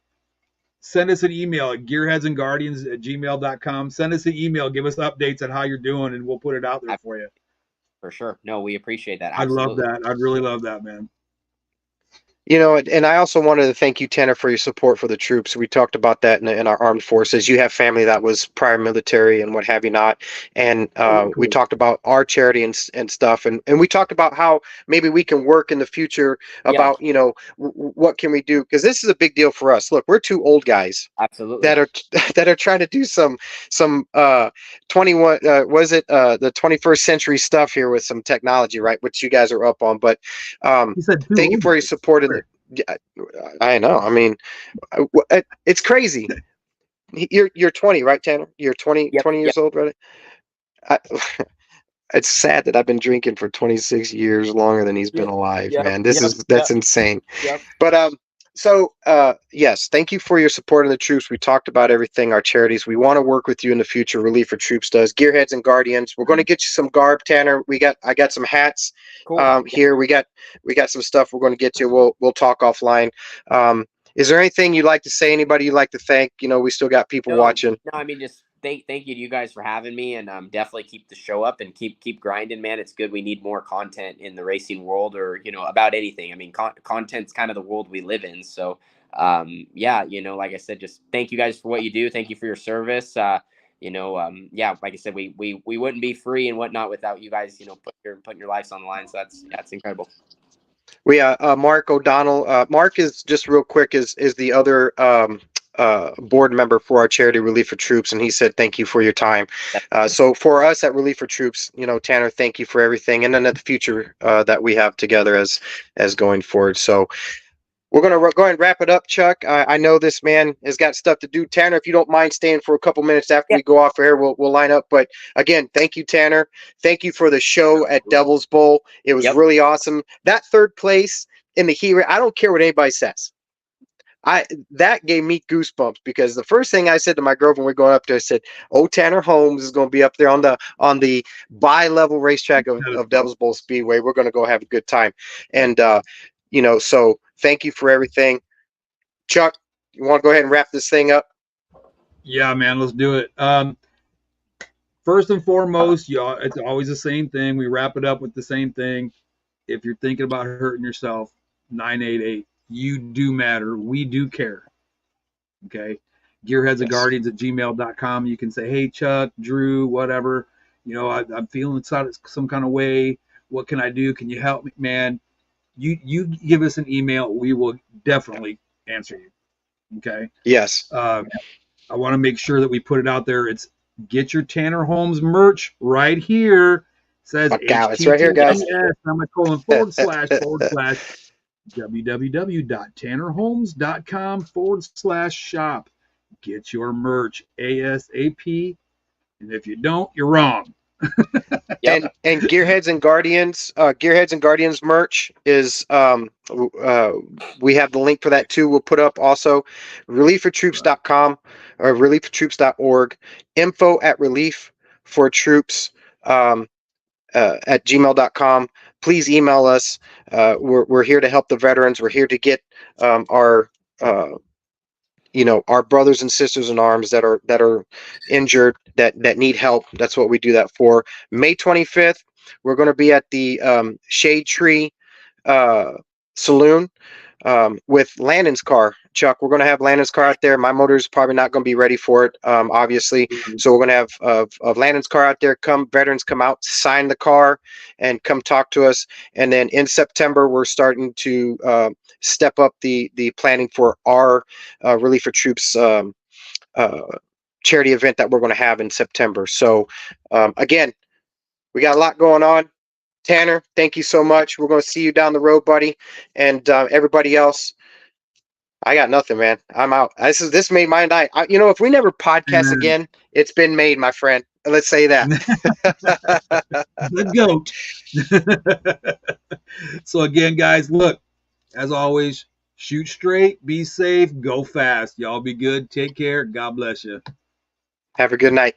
send us an email at gearheadsandguardians@gmail.com. Send us an email, give us updates on how you're doing, and we'll put it out there for you. For sure. No, we appreciate that. Absolutely. I'd love that. I'd really love that, man. You know, and I also wanted to thank you, Tanner, for your support for the troops. We talked about that in our armed forces. You have family that was prior military and what have you not. And we talked about our charity and stuff. And we talked about how maybe we can work in the future Yeah, about, you know, what can we do? Because this is a big deal for us. Look, we're two old guys absolutely. that are that are trying to do some 21 was it the 21st century stuff here with some technology, right, which you guys are up on. But He said two thank you old for your guys. support in the, yeah, I know. I mean, it's crazy. You're 20, right, Tanner? You're 20 Yep, yep, years old, right? I, it's sad that I've been drinking for 26 years longer than he's been yep, alive, yep, man. yep, That's yep, insane. yep. But yes, thank you for your support of the troops. We talked about everything, our charities. We want to work with you in the future. Relief for Troops does. Gearheads and Guardians. We're going to get you some garb, Tanner. I got some hats Cool. here. We got some stuff we're going to get you. We'll talk offline. Is there anything you'd like to say? Anybody you'd like to thank? You know, we still got people watching. No, I mean, just thank you to you guys for having me, and definitely keep the show up and keep grinding, man. It's good. We need more content in the racing world, or about anything. I mean, content's kind of the world we live in. So, yeah, like I said, just thank you guys for what you do. Thank you for your service. Yeah, like I said, we wouldn't be free and whatnot without you guys, putting your lives on the line. So that's incredible. We Mark O'Donnell. Mark is just real quick is the other board member for our charity Relief for Troops, and he said thank you for your time. So for us at Relief for Troops, Tanner, thank you for everything, and then at the future that we have together as going forward. So we're going to go ahead and wrap it up, Chuck. I know this man has got stuff to do. Tanner, if you don't mind staying for a couple minutes after we go off air, we'll line up. But again, thank you, Tanner. Thank you for the show at Devil's Bowl. It was really awesome. That third place in the heat, I don't care what anybody says. That gave me goosebumps, because the first thing I said to my girlfriend when we going up there, I said, "Oh, Tanner Holmes is going to be up there on the bi-level racetrack of Devil's Bowl Speedway. We're going to go have a good time." And so thank you for everything. Chuck, you want to go ahead and wrap this thing up? Yeah, man, let's do it. First and foremost, y'all, it's always the same thing. We wrap it up with the same thing. If you're thinking about hurting yourself, 988. You do matter. We do care. Okay. Gearheadsandguardians@gmail.com. You can say, hey, Chuck, Drew, whatever. I'm feeling some kind of way. What can I do? Can you help me, man? You give us an email. We will definitely answer you. Okay. Yes. I want to make sure that we put it out there. It's get your Tanner Holmes merch right here. It says it's right here, guys. // www.tannerholmes.com/shop. Get your merch ASAP. And if you don't, you're wrong. And Gearheads and Guardians merch is we have the link for that too. We'll put up also relieffortroops.com or relieffortroops.org, info@relieffortroops at gmail.com. Please email us. We're here to help the veterans. We're here to get our brothers and sisters in arms that are injured, that need help. That's what we do that for. May 25th, we're going to be at the Shade Tree Saloon with Landon's car. Chuck, we're going to have Landon's car out there. My motor's probably not going to be ready for it, obviously. So we're going to have Landon's car out there. Veterans come out, sign the car, and come talk to us. And then in September, we're starting to step up the planning for our Relief for Troops charity event that we're going to have in September. So again, we got a lot going on. Tanner, thank you so much. We're going to see you down the road, buddy. And everybody else, I got nothing, man. I'm out. This made my night. If we never podcast again, it's been made, my friend. Let's say that. The goat. So again, guys, look, as always, shoot straight, be safe, go fast. Y'all be good. Take care. God bless you. Have a good night.